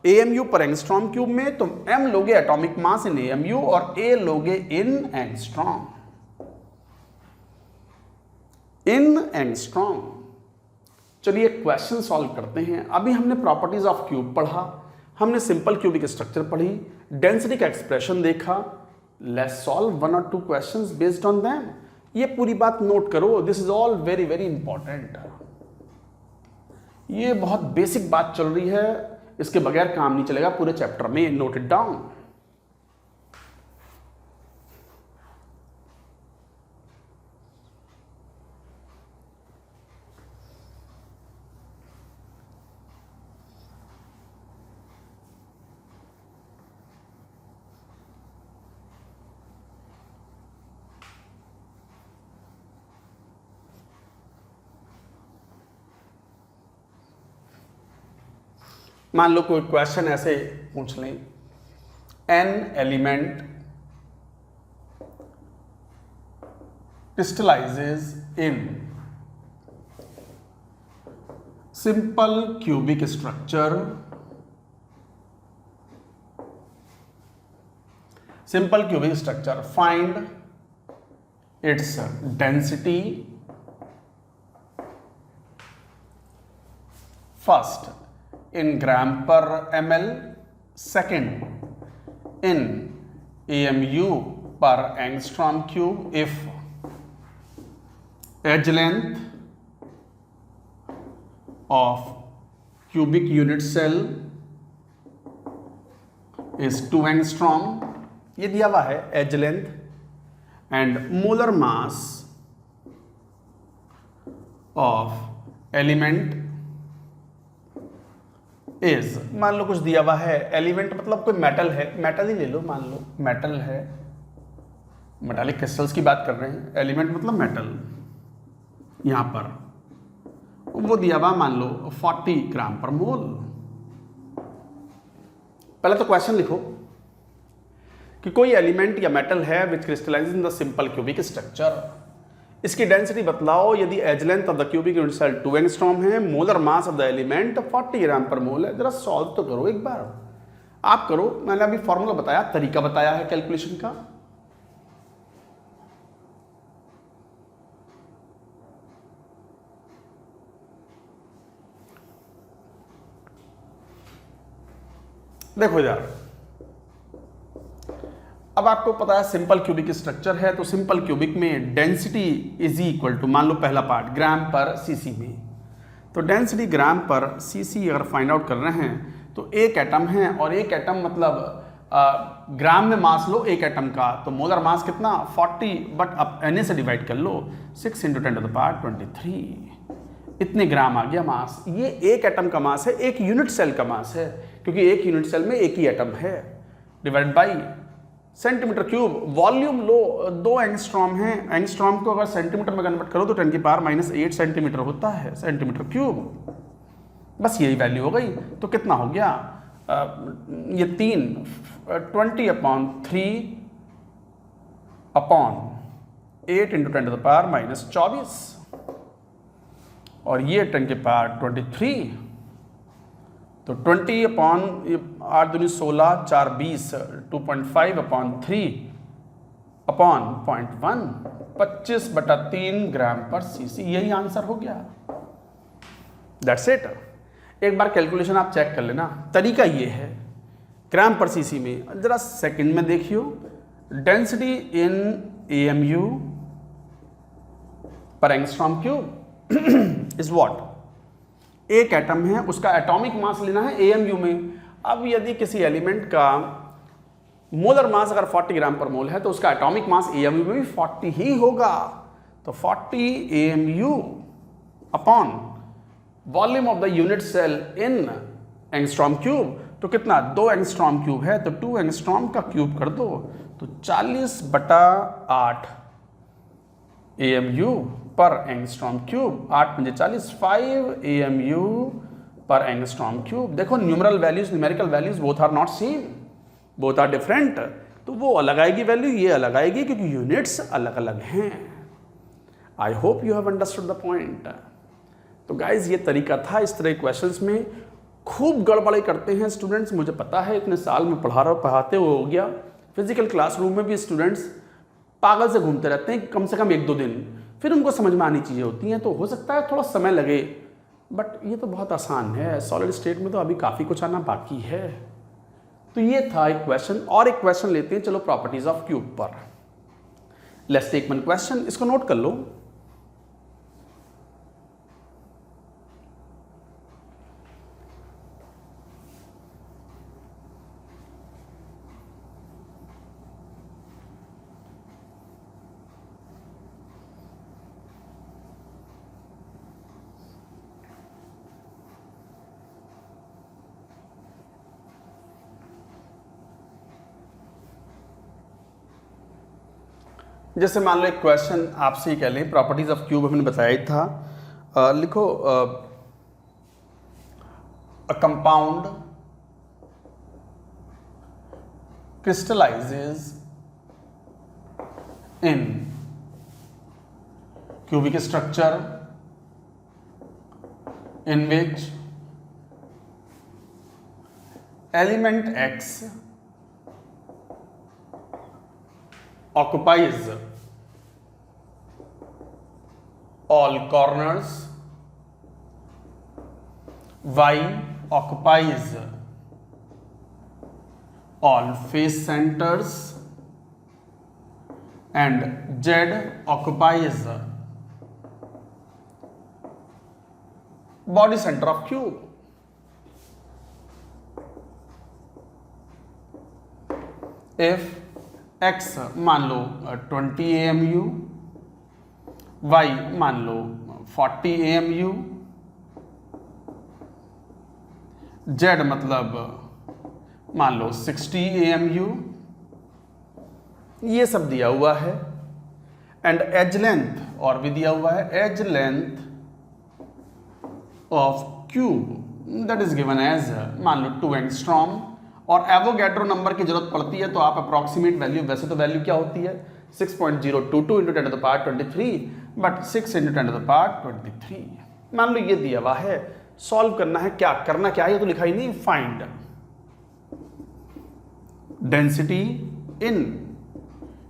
एएमयू पर एंगस्ट्रॉम क्यूब में, तो m लोगे एटॉमिक मास इन एएमयू और A लोगे इन एंगस्ट्रॉम, इन एंगस्ट्रॉम। चलिए क्वेश्चन सॉल्व करते हैं। अभी हमने प्रॉपर्टीज ऑफ क्यूब पढ़ा, हमने सिंपल क्यूबिक स्ट्रक्चर पढ़ी, डेंसिटी का एक्सप्रेशन देखा। लेट्स सॉल्व 1 और 2 क्वेश्चंस बेस्ड ऑन देम। ये पूरी बात नोट करो, this is all very very important. ये बहुत बेसिक बात चल रही है, इसके बगैर काम नहीं चलेगा पूरे चैप्टर में, नोट इट डाउन। मान लो कोई क्वेश्चन ऐसे पूछ लें, an element crystallises in simple cubic structure, simple cubic structure, find its density first in gram per ml, second in AMU per angstrom cube if edge length of cubic unit cell is 2 angstrom, ये दिया हुआ है edge length, and molar mass of element is, मान लो कुछ दिया हुआ है, element मतलब कोई मेटल है, मेटल ही ले लो, मान लो मेटल है, मेटालिक क्रिस्टल्स की बात कर रहे हैं, एलिमेंट मतलब मेटल, यहां पर वो दिया हुआ मान लो 40 ग्राम पर मोल। पहले तो क्वेश्चन लिखो कि कोई एलिमेंट या मेटल है which crystallises in the simple cubic structure, इसकी डेंसिटी बतलाओ यदि edge length of the cubic unit cell 2 angstrom है, molar mass of the element 40 gram per mole है। जरा सॉल्व तो करो एक बार, आप करो, मैंने अभी फॉर्मूला बताया, तरीका बताया है कैलकुलेशन का। देखो यार, अब आपको पता है सिंपल क्यूबिक स्ट्रक्चर है, तो सिंपल क्यूबिक में डेंसिटी इज इक्वल टू, मान लो पहला पार्ट ग्राम पर सीसी में, तो डेंसिटी ग्राम पर सीसी अगर फाइंड आउट कर रहे हैं तो एक एटम है, और एक एटम मतलब ग्राम में मास लो एक एटम का, तो मोलर मास कितना 40, बट अब Na से डिवाइड कर लो 6 × 10⁻23, इतने ग्राम आ गया मास। ये एक एटम का मास है, एक यूनिट सेल का मास है, क्योंकि एक यूनिट सेल में एक ही एटम है, divide by centimetre cube. Volume low 2 angstrom है, एंगस्ट्रॉम को अगर सेंटीमीटर में कन्वर्ट करो तो 10⁻⁻8 सेंटीमीटर होता है, सेंटीमीटर क्यूब। बस यही वैल्यू हो गई, तो कितना हो गया ये 20/3/8 × 10⁻⁻24, और ये 10⁻23, तो 20/8×16 4 20, 2.5/3/0.1, 25/3 ग्राम पर सीसी, यही आंसर हो गया। That's it. एक बार कैलकुलेशन आप चेक कर लेना, तरीका ये है ग्राम पर सीसी में। जरा सेकंड में देखियो, density in AMU per angstrom cube is what, एक एटम है उसका एटॉमिक मास लेना है AMU में। अब यदि किसी एलिमेंट का मोलर मास अगर 40 ग्राम पर मोल है तो उसका एटॉमिक मास AMU में भी 40 ही होगा, तो 40 AMU upon volume of the unit cell in angstrom cube, तो कितना 2 एंगस्ट्रॉम क्यूब है, तो 2 एंगस्ट्रॉम का क्यूब कर दो, तो 40/8 AMU per angstrom cube, 8 × 40 5 AMU per angstrom cube. देखो numeral values, numerical values both are not same, both are different, तो वो अलग आएगी वैल्यू, ये अलग आएगी, क्योंकि यूनिट्स अलग अलग हैं। I hope you have understood the point. तो गाइज ये तरीका था, इस तरह क्वेश्चंस में खूब गड़बड़ी करते हैं स्टूडेंट्स, मुझे पता है, इतने साल में पढ़ाते हुए हो गया। फिजिकल क्लासरूम में भी स्टूडेंट्स पागल से घूमते रहते हैं, कम से कम 1-2 दिन, फिर उनको समझ में आनी चीज़ें होती हैं, तो हो सकता है थोड़ा समय लगे, बट ये तो बहुत आसान है। सॉलिड स्टेट में तो अभी काफ़ी कुछ आना बाकी है। तो ये था एक क्वेश्चन, और एक क्वेश्चन लेते हैं चलो प्रॉपर्टीज ऑफ क्यूब पर। लेट्स टेक वन क्वेश्चन, इसको नोट कर लो। जैसे मान लो एक क्वेश्चन आपसे ही कह लें, प्रॉपर्टीज ऑफ क्यूब हमने बताया ही था। लिखो अ compound crystallizes in cubic structure in which element X occupies all corners, Y occupies all face centers, and Z occupies body center of cube. If X मान लो 20 AMU, Y मान लो 40 AMU, Z मतलब मान लो 60 AMU, ये सब दिया हुआ है, and edge length और भी दिया हुआ है, edge length of cube that is given edge मान लो 2 एंगस्ट्रॉम, और एवोगैड्रो नंबर की जरूरत पड़ती है तो आप अप्रॉक्सीमेट वैल्यू, वैसे तो वैल्यू क्या होती है 6.022 × 10⁻23, बट 6 × 10⁻23 मान लो ये दिया हुआ है। सॉल्व करना है, क्या करना क्या है ये तो लिखा ही नहीं, find density in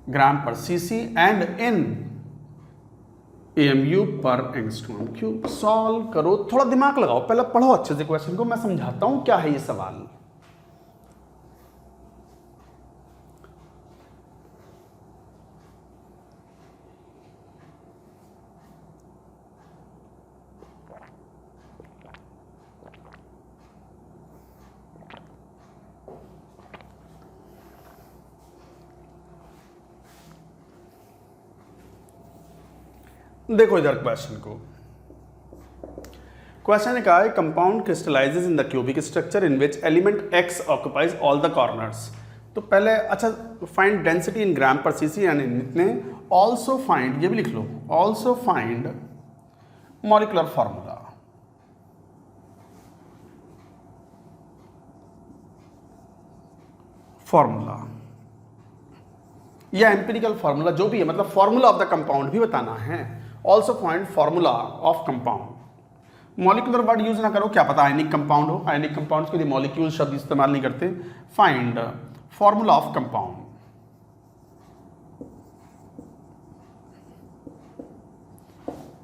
gram per CC and in AMU per angstrom cube. Solve करो, थोड़ा दिमाग लगाओ, पहले पढ़ो अच्छे से क्वेश्चन को, मैं समझाता हूं क्या है ये सवाल। देखो इधर क्वेश्चन को, क्वेश्चन ने कहा है compound crystallises in the cubic structure in which element x occupies all the corners. तो पहले अच्छा find density in gram per CC यानी इतने, ऑल्सो फाइंड, ये भी लिख लो, also find molecular formula. Formula या एम्पिरिकल फार्मूला जो भी है, मतलब फार्मूला ऑफ द कंपाउंड भी बताना है। Also find formula of compound. Molecular word use ना करो, क्या पता आयनिक कंपाउंड हो, आयनिक कंपाउंड्स के लिए मॉलिक्यूल शब्द इस्तेमाल नहीं करते। Find formula of compound.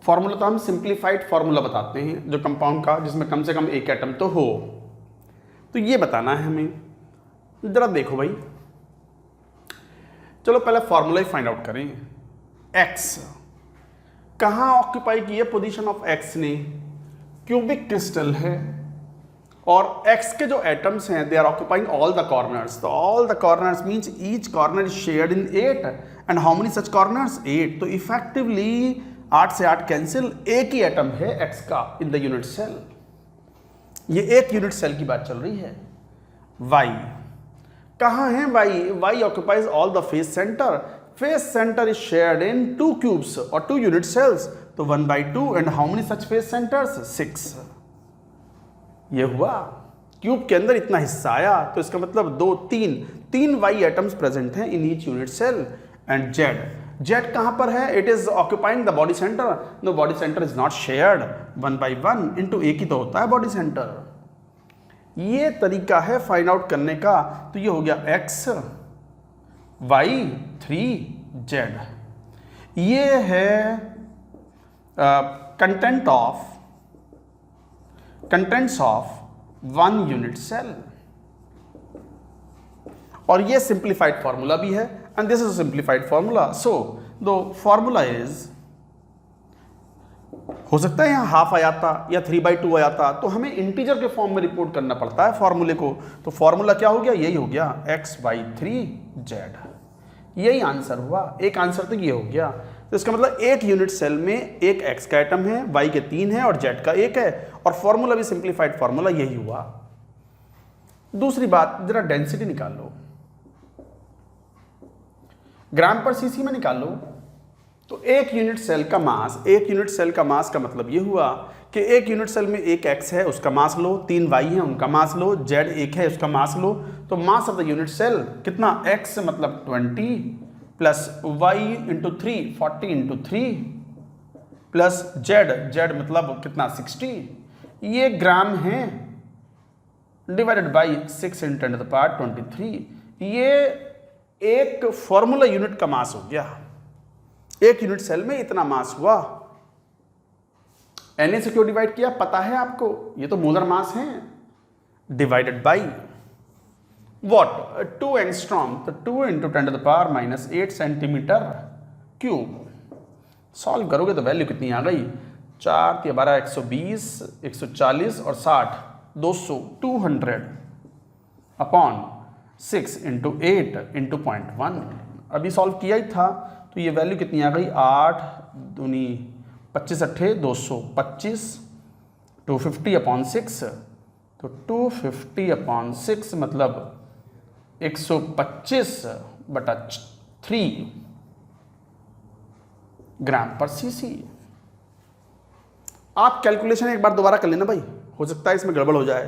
Formula तो हम सिंप्लीफाइड फार्मूला बताते हैं जो कंपाउंड का, जिसमें कम से कम एक एटम तो हो। तो ये बताना है हमें। जरा देखो भाई, चलो पहले फार्मूला ही फाइंड आउट करें। एक्स कहां ऑक्यूपाई की है पोजीशन ऑफ एक्स ने, क्यूबिक क्रिस्टल है, और एक्स के जो एटम्स हैं they are occupying all the corners. तो all the corners means each corner is shared in 8 and how many such corners 8। तो इफेक्टिवली 8 से 8 कैंसिल, एक ही एटम है एक्स का इन द यूनिट सेल। ये एक यूनिट सेल की बात चल रही है। वाई कहां है, Y occupies all the face centre. Face centre is shared in 2 cubes और 2 यूनिट सेल्स, तो 1/2 and how many such face centres 6। ये हुआ क्यूब के अंदर इतना हिस्सा आया, तो इसका मतलब 2 3 वाई एटम्स प्रेजेंट हैं in each unit cell. And Z कहां पर है, it is occupying the body centre. No, body centre is not shared 1/1 into एक ही तो होता है बॉडी सेंटर। ये तरीका है फाइंड आउट करने का। तो ये हो गया एक्स, वाई, 3, जेड। ये है कंटेंट्स ऑफ 1 यूनिट सेल, और ये सिंप्लीफाइड फार्मूला भी है, and this is simplified formula. So the formula is, हो सकता है यहाँ हाफ आ जाता या 3/2 आ जाता, तो हमें इंटीजर के फॉर्म में रिपोर्ट करना पड़ता है फार्मूले को। तो फार्मूला क्या हो गया, यही हो गया x/3z। यही आंसर हुआ। एक आंसर तो ये हो गया। तो इसका मतलब एक यूनिट सेल में एक x का एटम है, y के 3 है और z का 1 है, और फार्मूला भी सिंप्लीफाइड फार्मूला यही हुआ। दूसरी बात, जरा डेंसिटी निकाल लो, ग्राम पर सीसी में निकाल लो। तो एक यूनिट सेल का मास का मतलब ये हुआ कि एक यूनिट सेल में एक x है उसका मास लो, 3 y है उनका मास लो, z 1 है उसका मास लो। तो mass of the unit cell कितना, x मतलब 20 plus y into 3 40 into 3 plus z मतलब कितना 60, ये ग्राम है, डिवाइडेड बाई 6 × 10⁻23। ये एक फॉर्मूला यूनिट का मास हो गया। एक यूनिट सेल में इतना मास हुआ। Na से क्यों डिवाइड किया पता है आपको, ये तो मोलर मास है, डिवाइडेड बाई व्हाट, 2 एंगस्ट्रॉम। तो 2 × 10⁻⁻8 सेंटीमीटर क्यूब। सॉल्व करोगे तो वैल्यू कितनी आ गई, 4 × 12 120, 140 और 60 200, 200/6 × 8 × 0.1। अभी सॉल्व किया ही था, तो ये वैल्यू कितनी आ गई, 8 दूनी 25 अट्ठे 225, 250/6। तो 250/6 मतलब 125/3 ग्राम पर सीसी। आप कैलकुलेशन एक बार दोबारा कर लेना भाई, हो सकता है इसमें गड़बड़ हो जाए।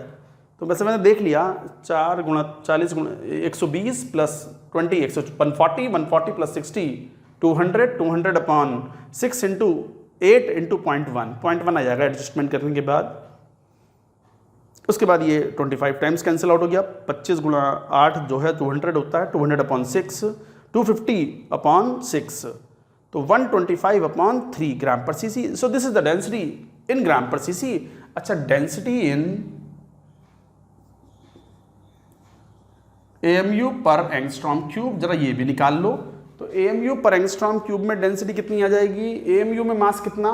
तो वैसे मैंने देख लिया, 4 × 40 × 120 प्लस 20 140, 140 प्लस 60 200, 200/6 इंटू 8 इंटू 0.1 आ जाएगा एडजस्टमेंट करने के बाद। उसके बाद ये 25 टाइम्स कैंसिल आउट हो गया। 25 × 8 जो है 200 होता है, 200/6 250/6, तो 125/3 gram per cc. So this is the density in gram per cc. अच्छा, density in AMU per angstrom cube, जरा ये भी निकाल लो। तो AMU पर एंगस्ट्रॉम क्यूब में डेंसिटी कितनी आ जाएगी, AMU में मास कितना,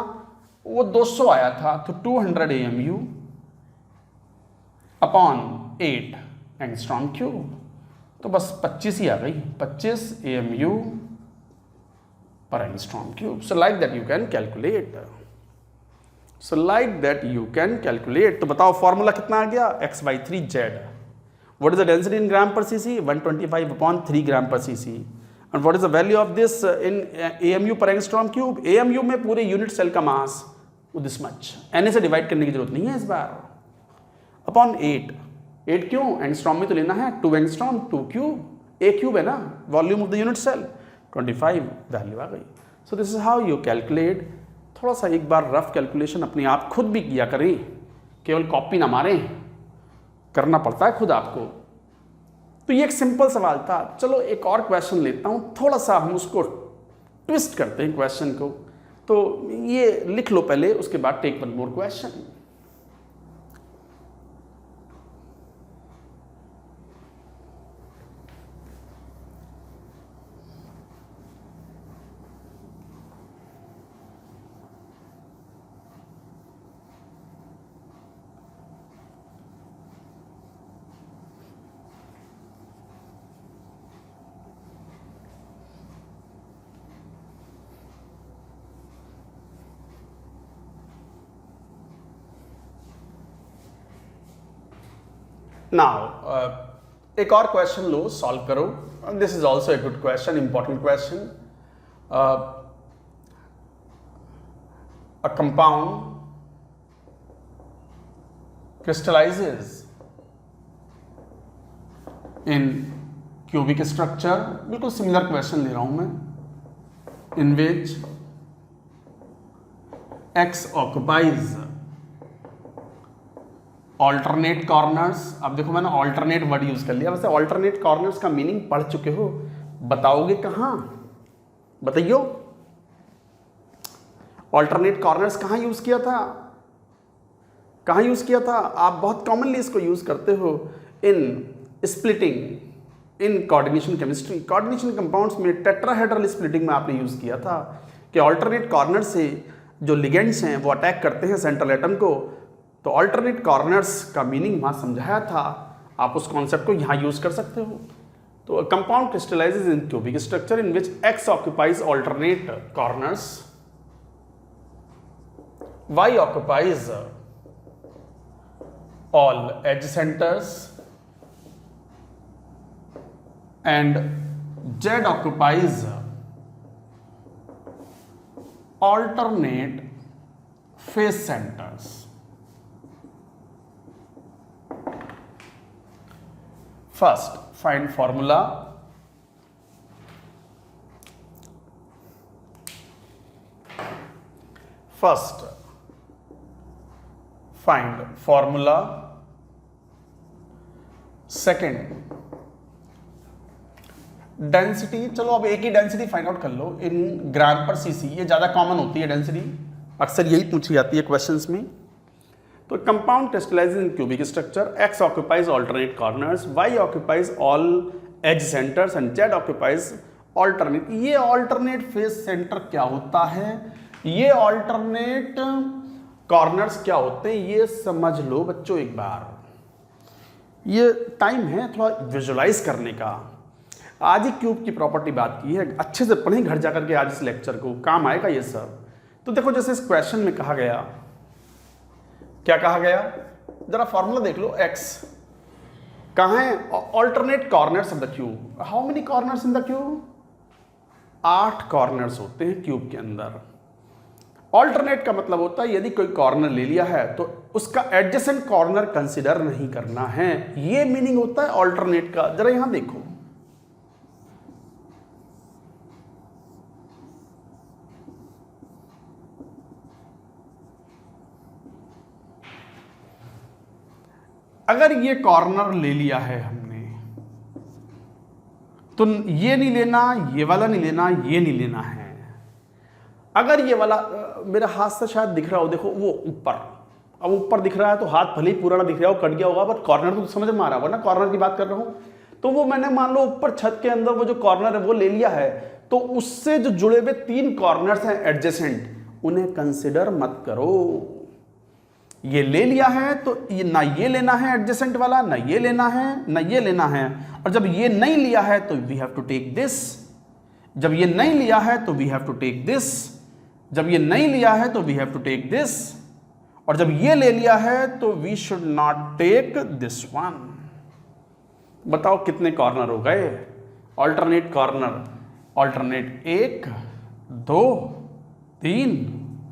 वो 200 आया था, तो 200 AMU/8 एंगस्ट्रॉम क्यूब। तो बस 25 ही आ गई, 25 AMU/8 per angstrom cube. So like that you can calculate. तो बताओ फॉर्मूला कितना आ गया, x/3z. What is the density in gram per cc? 125/3 gram per cc. And what is the value of this in AMU per angstrom cube? AMU में पूरे unit cell का mass this much. Na से divide करने की जरूरत नहीं है इस बार. अपॉन 8 क्यों, एंगस्ट्रॉम में तो लेना है 2 एंगस्ट्रॉम 2 क्यूब, A क्यूब है ना, volume of the unit cell 25 value आ गई. So this is how you calculate. थोड़ा सा एक बार रफ कैलकुलेशन अपने आप खुद भी किया करें, केवल कॉपी ना मारें, करना पड़ता है खुद आपको. तो ये एक सिंपल सवाल था. चलो एक और क्वेश्चन लेता हूँ, थोड़ा सा हम उसको ट्विस्ट करते हैं क्वेश्चन को. तो ये लिख लो पहले, उसके बाद take one more question. Now एक और क्वेश्चन लो, सॉल्व करो. This is also a good question, important question. A compound crystallizes in cubic structure. बिल्कुल सिमिलर क्वेश्चन ले रहा हूं मैं. in which x occupies alternate corners. अब देखो मैंने ऑल्टरनेट वर्ड यूज कर लिया. वैसे ऑल्टरनेट कॉर्नर्स का मीनिंग पढ़ चुके हो, बताओगे कहां, बताइयो. ऑल्टरनेट कॉर्नर्स कहां यूज किया था, कहां यूज किया था? आप बहुत कॉमनली इसको यूज करते हो in splitting, in coordination chemistry. Coordination compounds में टेट्राहेड्रल स्प्लिटिंग में आपने यूज किया था कि ऑल्टरनेट कॉर्नर से जो लिगेंड्स हैं वो अटैक करते हैं सेंट्रल एटम को. तो ऑल्टरनेट कॉर्नर्स का मीनिंग वहाँ समझाया था. आप उस कॉन्सेप्ट को यहाँ यूज कर सकते हो. तो compound crystallises in cubic structure in which x occupies alternate corners, y occupies all edge centres and z occupies alternate face centres. First, find formula. First, find formula. Second, density. चलो अब एक ही density find out कर लो इन gram per CC. ये ज़्यादा common होती है density, अक्सर यही पूछी जाती है क्वेश्चंस में. तो compound crystallises in cubic structure, x occupies alternate corners, y occupies all edge centres and z occupies alternate. ये ऑल्टरनेट फेस सेंटर क्या होता है, ये ऑल्टरनेट कॉर्नर्स क्या होते हैं, ये समझ लो बच्चों एक बार. ये टाइम है थोड़ा विजुलाइज करने का. आज ही क्यूब की प्रॉपर्टी बात की है, अच्छे से पढ़ें घर जाकर के आज इस लेक्चर को, काम आएगा ये सब. तो देखो जैसे इस क्वेश्चन में कहा गया, क्या कहा गया, जरा फॉर्मूला देख लो. x कहाँ है, alternate corners of the cube. How many corners in the cube? 8 corners होते हैं क्यूब के अंदर. ऑल्टरनेट का मतलब होता है यदि कोई कॉर्नर ले लिया है तो उसका एडजेसेंट कॉर्नर कंसीडर नहीं करना है. ये मीनिंग होता है ऑल्टरनेट का. जरा यहां देखो, अगर ये कॉर्नर ले लिया है हमने तो ये नहीं लेना, ये वाला नहीं लेना, ये नहीं लेना है. अगर ये वाला मेरे हाथ से शायद दिख रहा हो, देखो वो ऊपर, अब ऊपर दिख रहा है तो हाथ भले ही पूरा ना दिख रहा हो, कट गया होगा, बट कॉर्नर तो समझ में आ रहा होगा ना, कॉर्नर की बात कर रहा हूं. तो वो मैंने मान लो ऊपर छत के अंदर वो जो कॉर्नर है वो ले लिया है, तो उससे जो जुड़े हुए 3 कॉर्नर्स हैं एडजेसेंट, उन्हें कंसिडर मत करो. ये ले लिया है तो ये ना ये लेना है एडजेसेंट वाला, ना ये लेना है, ना ये लेना है. और जब ये नहीं लिया है तो we have to take this. जब ये नहीं लिया है तो we have to take this, जब ये नहीं लिया है तो we have to take this, और जब ये ले लिया है तो we should not take this one. बताओ कितने कॉर्नर हो गए? ऑल्टरनेट कॉर्नर, ऑल्टरनेट 1 2 3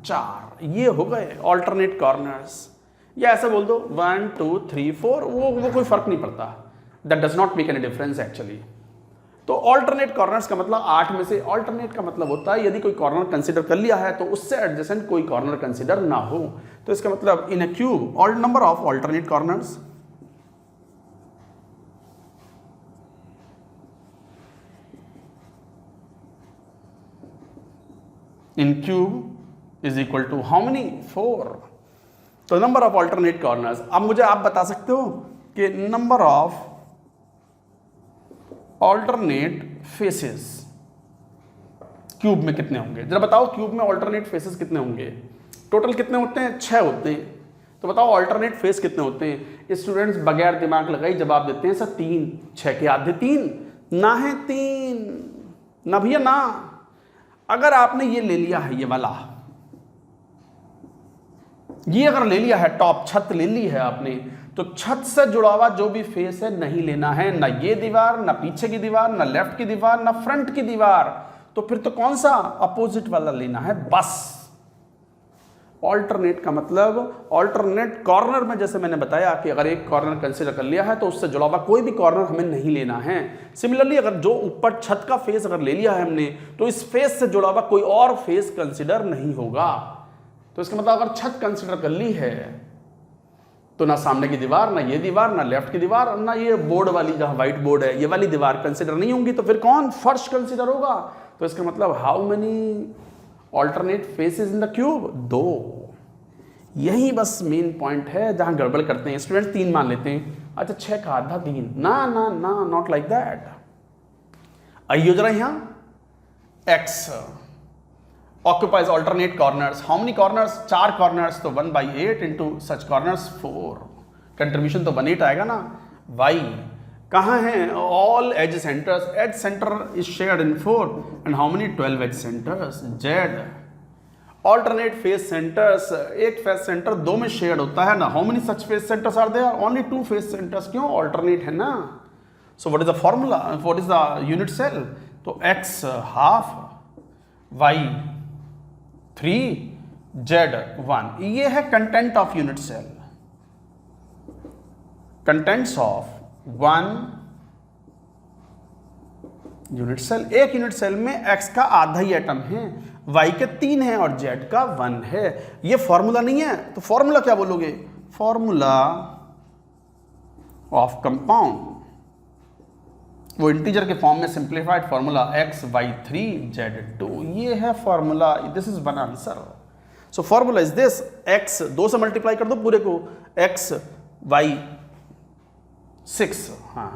4, ये हो गए ऑल्टरनेट कॉर्नर्स। या ऐसा बोल दो 1 2 3 4, वो कोई फर्क नहीं पड़ता, that does not make any difference actually. तो ऑल्टरनेट कॉर्नर्स का मतलब 8 में से, ऑल्टरनेट का मतलब होता है यदि कोई कॉर्नर कंसीडर कर लिया है तो उससे एडजेसेंट कोई कॉर्नर कंसीडर ना हो। तो इसका मतलब in a cube all number of alternate corners in cube is equal to how many? 4। तो नंबर ऑफ ऑल्टरनेट कॉर्नर्स। अब मुझे आप बता सकते हो कि number of alternate faces cube में कितने होंगे? जरा बताओ, क्यूब में ऑल्टरनेट फेसेस कितने होंगे? टोटल कितने होते हैं? 6 होते हैं। तो बताओ ऑल्टरनेट फेस कितने होते हैं? स्टूडेंट्स बगैर दिमाग लगाई जवाब देते हैं सर 3। 6 के आधे 3 ना है 3 ना भैया ना। अगर आपने ये ले लिया है, ये वाला, ये अगर ले लिया है, टॉप छत ले ली है आपने, तो छत से जुड़ा हुआ जो भी फेस है नहीं लेना है, ना ये दीवार, ना पीछे की दीवार, ना लेफ्ट की दीवार, ना फ्रंट की दीवार। तो फिर तो कौन सा? अपोजिट वाला लेना है बस। ऑल्टरनेट का मतलब ऑल्टरनेट कॉर्नर में जैसे मैंने बताया कि अगर एक कॉर्नर कंसीडर कर लिया है तो उससे जुड़ा हुआ कोई भी कॉर्नर हमें नहीं लेना है। सिमिलरली अगर जो ऊपर छत का फेस अगर ले लिया है हमने तो इस फेस से जुड़ा हुआ कोई और फेस कंसीडर नहीं होगा। तो इसका मतलब अगर छत कंसीडर कर ली है तो ना सामने की दीवार, ना ये दीवार, ना लेफ्ट की दीवार, ना ये बोर्ड वाली जहां व्हाइट बोर्ड है ये वाली दीवार कंसीडर नहीं होंगी। तो फिर कौन? फर्श कंसीडर होगा। तो इसका मतलब how many alternate faces in the cube? 2। यही बस मेन पॉइंट है जहां गड़बड़ करते हैं स्टूडेंट। 3 मान लेते हैं, अच्छा 6 का आधा 3, ना ना ना, नॉट लाइक दैट। आइए जरा यहां x occupies alternate corners. How many corners? 4 corners, तो 1/8 into such corners 4। कंट्रीब्यूशन तो 1/8 आएगा ना। y कहाँ है? all edge centers, edge center is shared in 4 and how many? 12 edge centers। z alternate face centers, एक face center 2 में shared होता है ना। how many such face centers are there? only 2 face centers। क्यों? alternate है ना। so what is the formula? what is the unit cell? तो x half, y 3, z 1। ये है content of unit cell. Contents of 1 unit cell. एक unit cell में x का आधा ही एटम है, y के 3 है और z का 1 है। ये फॉर्मूला नहीं है तो फॉर्मूला क्या बोलोगे? फॉर्मूला ऑफ कंपाउंड, वो इंटीजर के फॉर्म में simplified formula x y 3 z 2। ये है formula. This is one answer. So formula is this, x 2 से मल्टीप्लाई कर दो पूरे को, x y 6, हाँ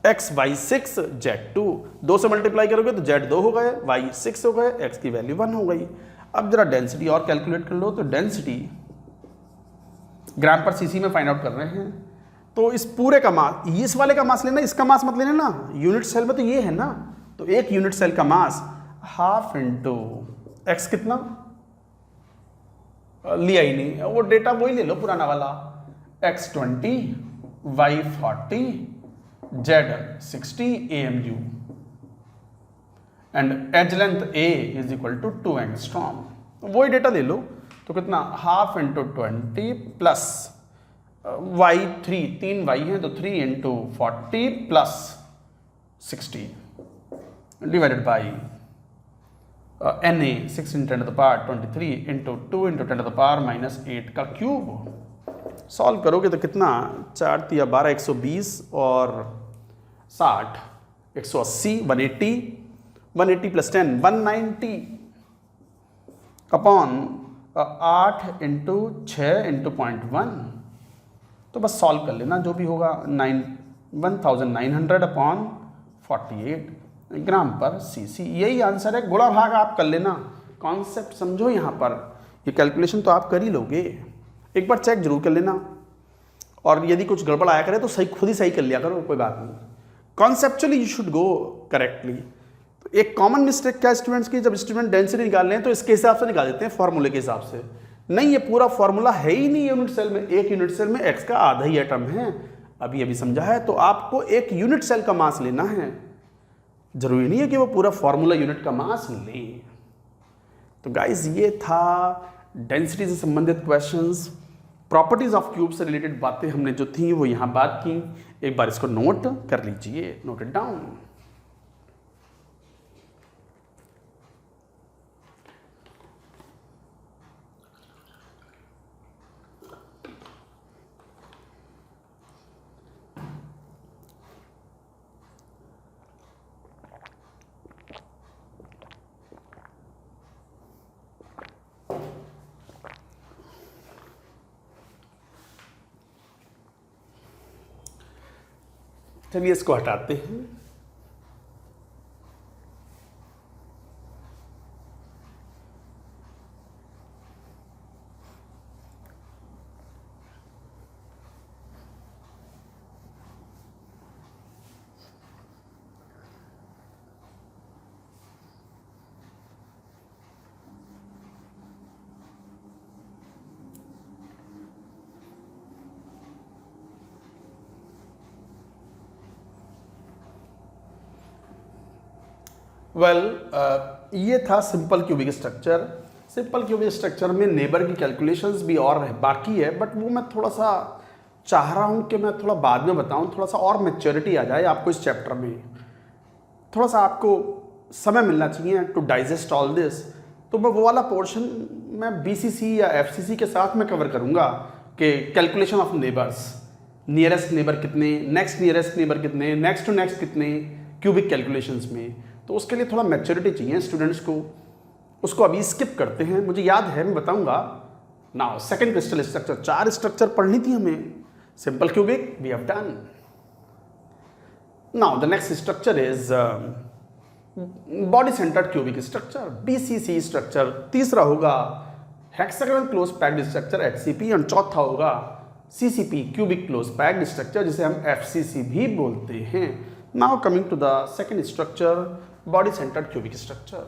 x y 6 z 2। 2 से मल्टीप्लाई करोगे तो z 2 हो गए, y 6 हो गए, x की वैल्यू 1 हो गई। अब जरा डेंसिटी और कैलकुलेट कर लो। तो डेंसिटी ग्राम पर सीसी में फाइंड आउट कर रहे हैं। तो इस पूरे का मास, इस वाले का मास लेना, इसका मास मत लेना ना। यूनिट सेल में तो ये है ना, तो एक यूनिट सेल का मास हाफ इंटू एक्स कितना लिया ही नहीं, वो डेटा वही ले लो पुराना वाला, x 20, y 40, z 60 AMU and edge length a is equal to 2 angstrom. वही डेटा ले लो। तो कितना? Half into 20 plus y 3 y है तो 3 into 40 plus 60 divided by Na 6 × 10⁻23 into 2 × 10⁻⁻8 का क्यूब। सॉल्व करोगे तो कितना? 4 × 12 120 और 60 180 180 180 प्लस 10 190 अपॉन 8 इंटू 6 इंटू 0.1। तो बस सॉल्व कर लेना जो भी होगा। 1900 अपॉन 48 ग्राम पर सीसी। यही आंसर है। गुणा भाग आप कर लेना, कॉन्सेप्ट समझो यहाँ पर। ये कैलकुलेशन तो आप कर ही लोगे, एक बार चेक जरूर कर लेना। और यदि कुछ गड़बड़ आया करे तो सही, खुद ही सही कर लिया करो, कोई बात नहीं। Conceptually you should go correctly. एक कॉमन मिस्टेक क्या स्टूडेंट्स की, जब स्टूडेंट डेंसिटी निकाल रहे हैं तो इसके हिसाब से निकाल देते हैं फॉर्मूले के हिसाब से। नहीं, ये पूरा फॉर्मूला है ही नहीं यूनिट सेल में। एक यूनिट सेल में एक्स का आधा ही एटम है, अभी समझा है। तो आपको एक यूनिट सेल का मास लेना है, जरूरी नहीं है कि वो पूरा फॉर्मूला यूनिट का मास ले। तो गाइस ये था डेंसिटी से संबंधित क्वेश्चंस। प्रॉपर्टीज ऑफ क्यूब से रिलेटेड बातें हमने जो थी वो यहाँ बात की। एक बार इसको नोट कर लीजिए, नोट इट डाउन। चलिए इसको हटाते हैं। ये था simple cubic structure. Simple cubic structure में नेबर की कैलकुलेशंस भी और बाकी है, बट वो मैं थोड़ा सा चाह रहा हूँ कि मैं थोड़ा बाद में बताऊँ, थोड़ा सा और मैच्योरिटी आ जाए आपको इस चैप्टर में, थोड़ा सा आपको समय मिलना चाहिए टू डाइजेस्ट ऑल दिस। तो मैं वो वाला पोर्शन मैं बीसीसी या एफसीसी के साथ में कवर करूँगा कि calculation of neighbours, nearest neighbour कितने, नेक्स्ट नियरेस्ट नेबर कितने, नेक्स्ट टू नेक्स्ट कितने क्यूबिक कैलकुलेशंस में। तो उसके लिए थोड़ा मैच्योरिटी चाहिए स्टूडेंट्स को, उसको अभी स्किप करते हैं। मुझे याद है, मैं बताऊंगा। Now second crystal structure, 4 structure पढ़नी थी हमें। Simple cubic we have done. Now the next structure is body centred cubic structure, BCC structure. तीसरा होगा hexagonal close packed structure, HCP. और चौथा होगा CCP, cubic close packed structure, जिसे हम एफसीसी भी बोलते हैं। Now coming to the second structure, body centered cubic structure.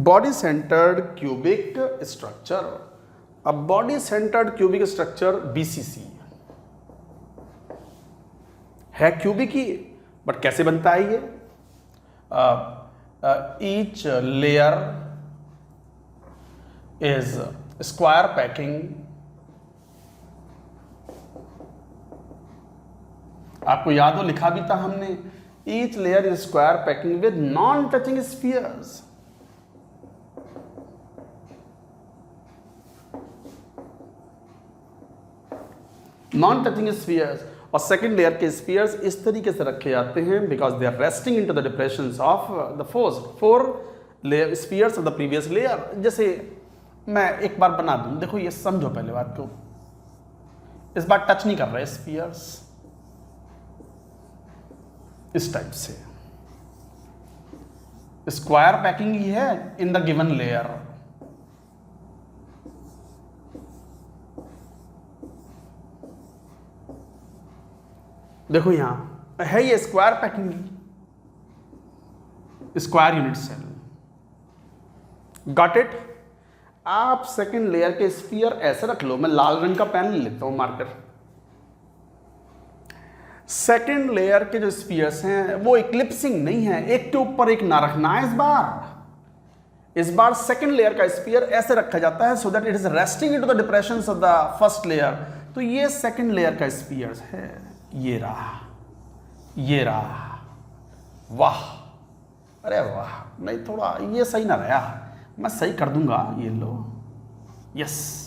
Body centered cubic structure. अब body centered cubic structure BCC है क्यूबिक ही, बट कैसे बनता है ये? Each layer is square packing. आपको याद हो, लिखा भी था हमने, each layer is square packing with non-touching spheres. Non-touching spheres। और सेकेंड लेयर के स्फीयर्स इस तरीके से रखे जाते हैं because they are resting into the depressions of the four layer spheres of the previous layer. जैसे मैं एक बार बना दूं, देखो ये समझो पहले बात को, इस बार टच नहीं कर रहे स्फीयर्स, इस टाइप से स्क्वायर पैकिंग ही है इन द गिवन लेयर। देखो यहां है ये square packing, square unit cell, got it. आप सेकेंड लेयर के स्फीयर ऐसे रख लो, मैं लाल रंग का पेन ले लेता हूं मार्कर। सेकेंड लेयर के जो स्फीयर्स हैं वो इक्लिप्सिंग नहीं है, एक के ऊपर एक ना रखना है। इस बार सेकेंड लेयर का स्फीयर ऐसे रखा जाता है so that it is resting into the depressions of the first layer. तो ये सेकेंड लेयर का स्फीयर है, ये रहा, ये रहा। वाह, अरे वाह, नहीं थोड़ा ये सही ना रहा, मैं सही कर दूंगा, ये लो, यस।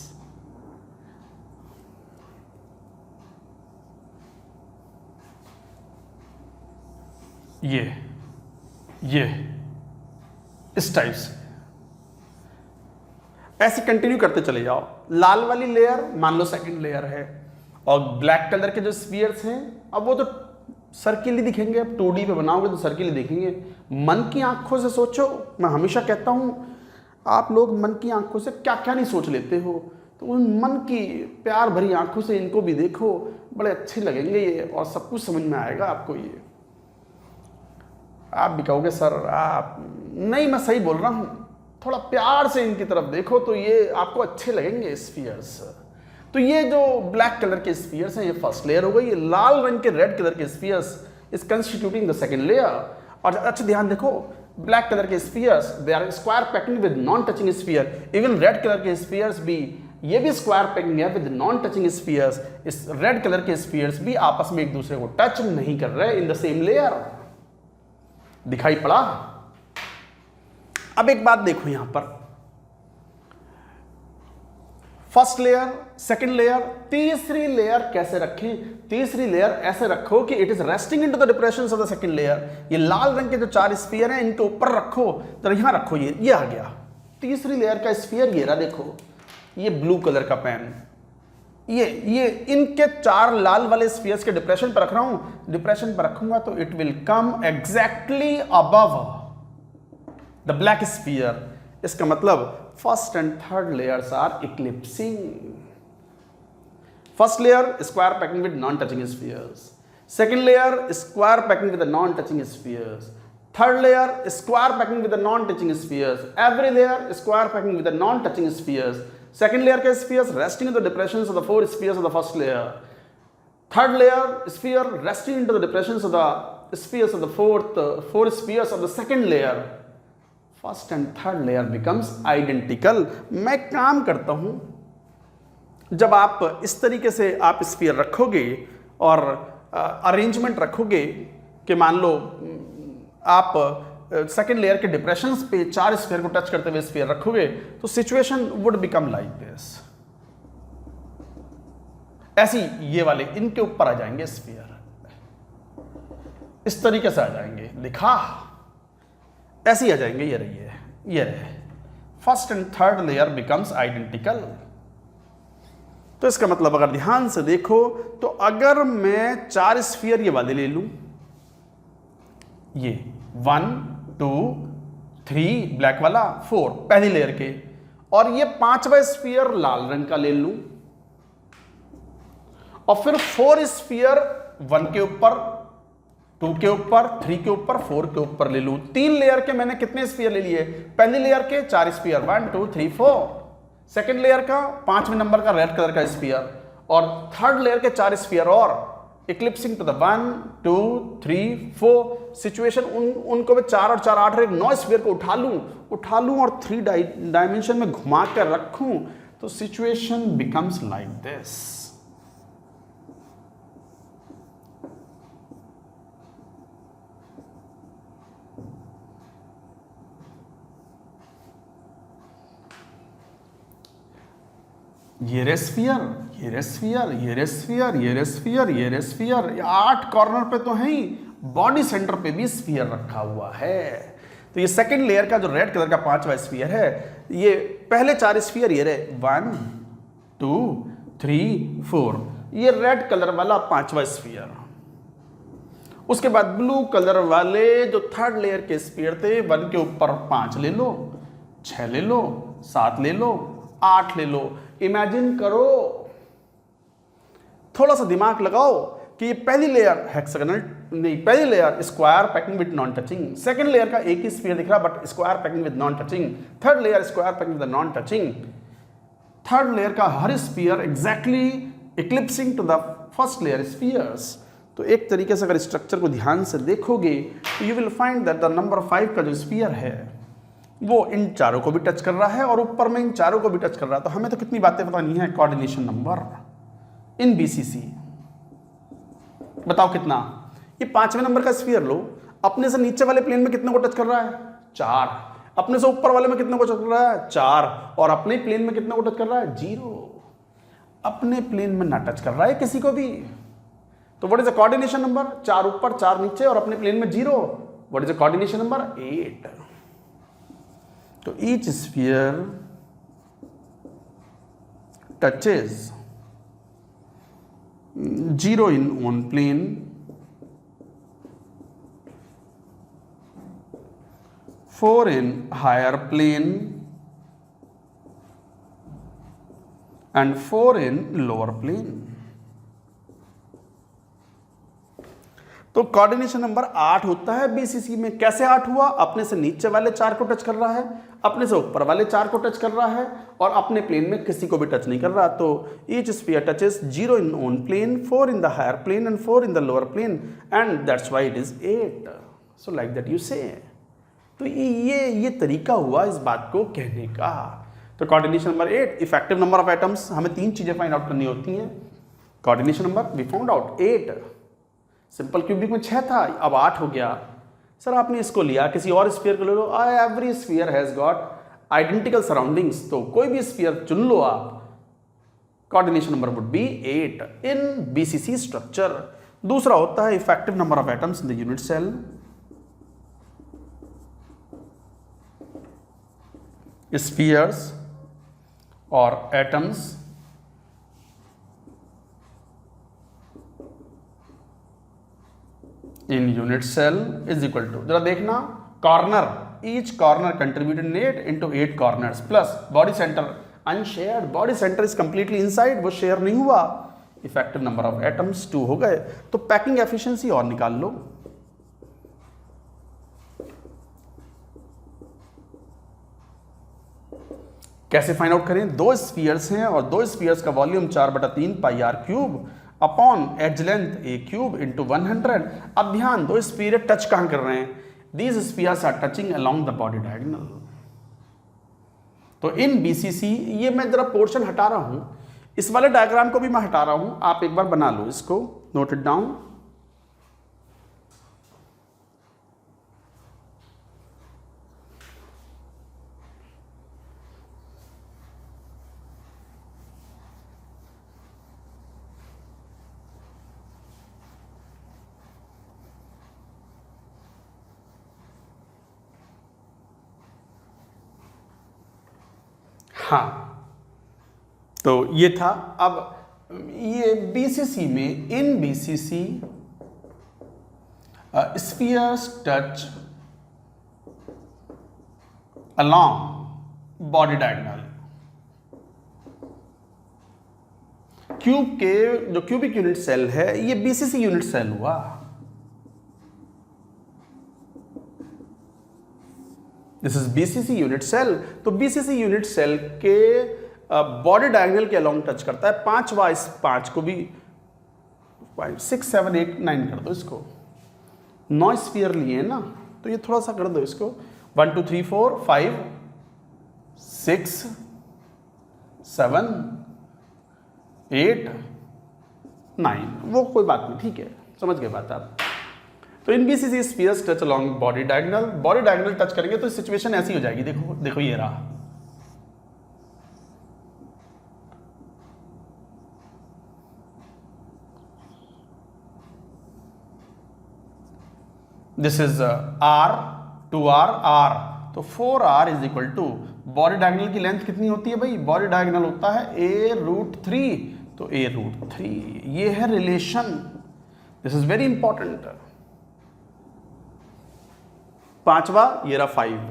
ये इस टाइप से ऐसे कंटिन्यू करते चले जाओ। लाल वाली लेयर मान लो सेकंड लेयर है, और ब्लैक कलर के जो स्फीयर्स हैं अब वो तो सर्किल ही दिखेंगे। अब 2D पे बनाओगे तो सर्किल ही दिखेंगे। मन की आंखों से सोचो, मैं हमेशा कहता हूं आप लोग मन की आंखों से क्या क्या नहीं सोच लेते हो, तो उन मन की प्यार भरी आंखों से इनको भी देखो, बड़े अच्छे लगेंगे ये और सब कुछ समझ में आएगा आपको। ये आप भी कहोगे सर आप नहीं, मैं सही बोल रहा हूँ, थोड़ा प्यार से इनकी तरफ देखो तो ये आपको अच्छे लगेंगे स्फीयर्स। तो ये जो ब्लैक कलर के स्फीयर्स हैं ये फर्स्ट लेयर हो गई। ये लाल रंग के रेड कलर के spheres is constituting the second layer. और अच्छा ध्यान देखो, ब्लैक कलर के spheres they are square packing with non touching sphere. Even red colour के स्फीयर्स भी ये भी स्क्वायर पैकिंग है विद नॉन टचिंग स्फीयर्स। इस रेड कलर के स्फीयर्स भी आपस में एक दूसरे को टच नहीं कर रहे इन द सेम लेयर। दिखाई पड़ा? अब एक बात देखो यहां पर, फर्स्ट लेयर, सेकंड लेयर, तीसरी लेयर कैसे रखें? तीसरी लेयर ऐसे रखो कि it is resting into the depressions of the second layer. ये लाल रंग के जो 4 स्फीयर हैं इनके ऊपर रखो, तो यहां रखो, ये आ गया तीसरी लेयर का स्फीयर। ये रहा देखो, ये ब्लू कलर का पेन, ये इनके 4 लाल वाले स्फीयर्स के डिप्रेशन पर रख रहा हूं। डिप्रेशन पर रखूंगा तो it will come exactly above the black sphere. इसका मतलब first and third layers are eclipsing. First layer square packing with non touching spheres, second layer square packing with non touching spheres, third layer square packing with the non-touching spheres, every layer square packing with the non-touching spheres, second layer के spheres resting in the depressions of the 4 spheres of the first layer, third layer sphere resting into the depressions of the spheres of the 4 spheres of the second layer. First and third layer becomes identical. मैं काम करता हूं, जब आप इस तरीके से आप स्फीयर रखोगे और अरेंजमेंट रखोगे कि मान लो आप सेकेंड लेयर के डिप्रेशंस पे 4 स्फीयर को टच करते हुए स्फीयर रखोगे, तो situation would become like this. ऐसी ये वाले इनके ऊपर आ जाएंगे स्फीयर, इस तरीके से आ जाएंगे, लिखा ऐसे ही आ जाएंगे। ये रहे first and third layer becomes identical. तो इसका मतलब अगर ध्यान से देखो तो अगर मैं 4 स्फीयर ये वाले ले लूं, ये 1 2 3 ब्लैक वाला, 4 पहली लेयर के, और ये 5वां स्फीयर लाल रंग का ले लूं, और फिर 4 स्फीयर 1 के ऊपर, 2 के ऊपर, 3 के ऊपर, 4 के ऊपर ले लूं। 3 लेयर के मैंने कितने स्फीयर ले लिए? पहली लेयर के 4 स्फीयर 1 2 3 4, सेकेंड लेयर का 5वें नंबर का रेड कलर का स्फीयर, और थर्ड लेयर के 4 स्फीयर और इक्लिप्सिंग टू द 1 2 3 4 सिचुएशन। उनको मैं 4 और 4 8 9 स्फीयर को उठा लूं और 3 डायमेंशन में घुमा कर रखूं, तो सिचुएशन बिकम्स लाइक दिस। ये रेस्फियर, ये रेस्फियर, ये रेस्फियर, ये रेस्फियर, ये रेस्फियर, 8 कॉर्नर पे तो है ही, बॉडी सेंटर पे भी स्फीयर रखा हुआ है। तो ये सेकंड लेयर का जो रेड कलर का 5वां स्फीयर है, ये पहले 4 स्फीयर ये रहे 1 2 3 4, ये रेड कलर वाला 5वां स्फीयर। उसके बाद ब्लू कलर वाले जो थर्ड लेयर के स्फीयर थे, 1 के ऊपर 5 ले लो, 6 ले लो, 7 ले लो, 8 ले लो। इमेजिन करो, थोड़ा सा दिमाग लगाओ कि ये पहली लेयर हेक्सागोनल नहीं, पहली layer square packing with non touching, second layer का एक ही स्फीयर दिख रहा but square packing with non touching, third layer square packing with non touching, third layer का हर sphere exactly eclipsing to the first layer spheres. तो एक तरीके से अगर स्ट्रक्चर को ध्यान से देखोगे तो you will find that the number 5 का जो स्फीयर है वो इन चारों को भी टच कर रहा है और ऊपर में इन चारों को भी टच कर रहा है। तो हमें तो कितनी बातें पता नहीं है, कोऑर्डिनेशन नंबर इन बीसीसी। बताओ कितना? ये 5वें नंबर का स्फीयर लो, अपने से नीचे वाले प्लेन में कितने को टच कर रहा है? 4। अपने से ऊपर वाले में कितने को टच कर रहा है? 4। और अपने प्लेन में कितने को टच कर रहा है? 0। अपने प्लेन में ना टच कर रहा है किसी को भी। तो what is the coordination number? 4 ऊपर 4 नीचे और अपने प्लेन में 0। What is the coordination number? 8। तो each sphere touches 0 in one plane, 4 in higher plane, and 4 in lower plane. तो कोऑर्डिनेशन नंबर 8 होता है बीसीसी में। कैसे 8 हुआ? अपने से नीचे वाले 4 को टच कर रहा है, अपने से ऊपर वाले 4 को टच कर रहा है और अपने प्लेन में किसी को भी टच नहीं कर रहा। तो each sphere touches 0 in own plane, 4 in the higher plane and 4 in the lower plane and that's why it is 8। So like that you say. तो ये तरीका हुआ इस बात को कहने का। तो coordination number 8, effective number of atoms. हमें 3 चीजें फाइंड आउट करनी होती हैं। Coordination number we found out 8, simple cubic में 6 था, अब 8 हो गया। सर आपने इसको लिया, किसी और स्फीयर को ले लो। Every sphere has got identical surroundings, तो कोई भी स्फीयर चुन लो आप। Coordination number would be 8 in BCC structure. दूसरा होता है effective number of atoms in the unit cell. Spheres और atoms in unit cell is equal to, जरा देखना, corner, each corner contributed 8 into 8 corners plus body centre unshared. Body centre is completely inside, वो share नहीं हुआ। Effective number of atoms 2 हो गए। तो packing efficiency और निकाल लो। कैसे फाइंड आउट करें? 2 स्फीयर्स हैं और 2 स्फीयर्स का volume 4/3 pi R cube upon edge length a cube into 100। अब ध्यान दो, स्फीयर टच कहां कर रहे हैं? These spheres are touching along the body diagonal. तो इन बीसीसी, ये मैं जरा पोर्शन हटा रहा हूं, इस वाले डायग्राम को भी मैं हटा रहा हूं, आप एक बार बना लो इसको, नोट इट डाउन। हाँ, तो ये था। अब ये बीसीसी में, in BCC spheres touch along body diagonal. Cube के जो क्यूबिक यूनिट सेल है, ये बीसीसी यूनिट सेल हुआ। This is BCC unit cell. तो बीसीसी यूनिट सेल के बॉडी डायगोनल के अलोंग टच करता है। 5वां, इस 5 को भी 5, 6, 7, 8, 9 कर दो इसको। 9 स्फीयर लिए ना, तो ये थोड़ा सा कर दो इसको। 1 2 3 4 5 6 7 8 9, वो कोई बात नहीं, ठीक है, समझ गए बात आप। तो in BCC spheres touch along body diagonal. Body diagonal touch करेंगे तो सिचुएशन ऐसी हो जाएगी। देखो देखो, ये रहा। This is R, 2R, R, तो 4R is equal to, body diagonal की लेंथ कितनी होती है भाई? बॉडी डायगोनल होता है A√3, तो A√3, ये है relation. This is very important. 5वां, ये रहा 5,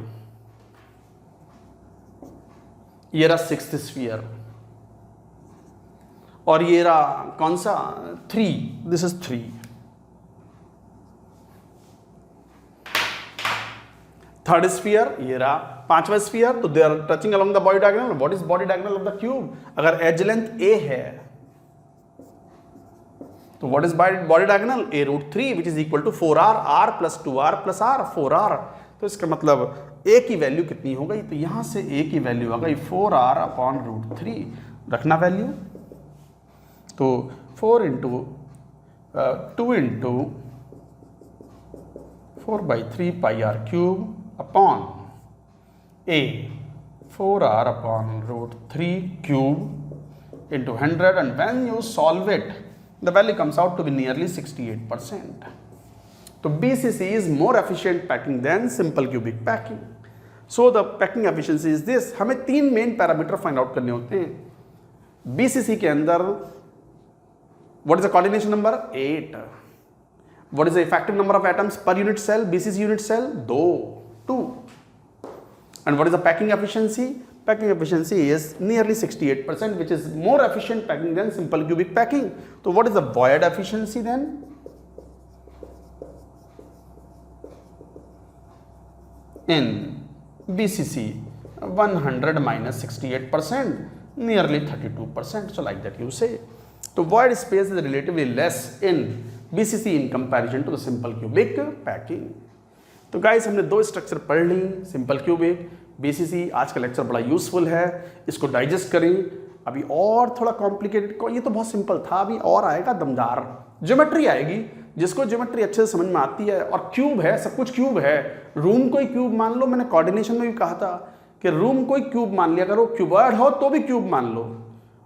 ये रहा 6th स्फीयर, और ये रहा कौन सा? 3, दिस इज 3। 3rd स्फीयर, ये रहा 5वां स्फीयर। तो they are touching along the body diagonal. What is body diagonal of the cube? अगर एज लेंथ A है, तो what is body diagonal? A√3 which is equal to 4R, R plus 2R plus R, 4R। तो इसका मतलब A की value कितनी हो गई? तो यहां से A की वैल्यू आ गई 4R अपॉन √3। रखना वैल्यू, तो 4 into 2 into 4/3 pi R cube upon A 4R upon √3 cube into 100, and when you solve it, the value comes out to be nearly 68%. So BCC is more efficient packing than simple cubic packing. So the packing efficiency is this. हमें 3 main parameter find out करने होते हैं BCC के अंदर। what is the coordination number? 8. what is the effective number of atoms per unit cell? BCC unit cell 2. And what is the packing efficiency? Packing efficiency is nearly 68%, which is more efficient packing than simple cubic packing. So what is the void efficiency then? In BCC, 100 minus 68%, nearly 32%. So like that you say. So void space is relatively less in BCC in comparison to the simple cubic packing. तो guys हमने दो structure पढ़ ली, simple cubic, BCC. आज का lecture बड़ा useful है, इसको digest करें। अभी और थोड़ा कॉम्प्लिकेटेड, ये तो बहुत सिंपल था, अभी और आएगा दमदार ज्योमेट्री आएगी। जिसको ज्योमेट्री अच्छे से समझ में आती है, और क्यूब है, सब कुछ क्यूब है। रूम को ही क्यूब मान लो, मैंने कोऑर्डिनेशन में भी कहा था कि रूम को ही क्यूब मान लिया करो, क्यूबॉइड हो तो भी क्यूब मान लो।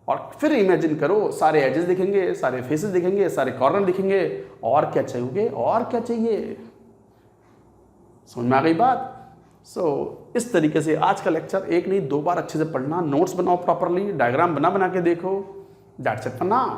और फिर इमेजिन करो, सारे एजेस दिखेंगे, सारे फेसेस दिखेंगे, सारे कॉर्नर दिखेंगे, और क्या चाहिए, और क्या चाहिए। समझ में आ गई बात। इस तरीके से आज का लेक्चर एक नहीं 2 बार अच्छे से पढ़ना, नोट्स बनाओ प्रॉपरली, डायग्राम बना के देखो। That's it for now.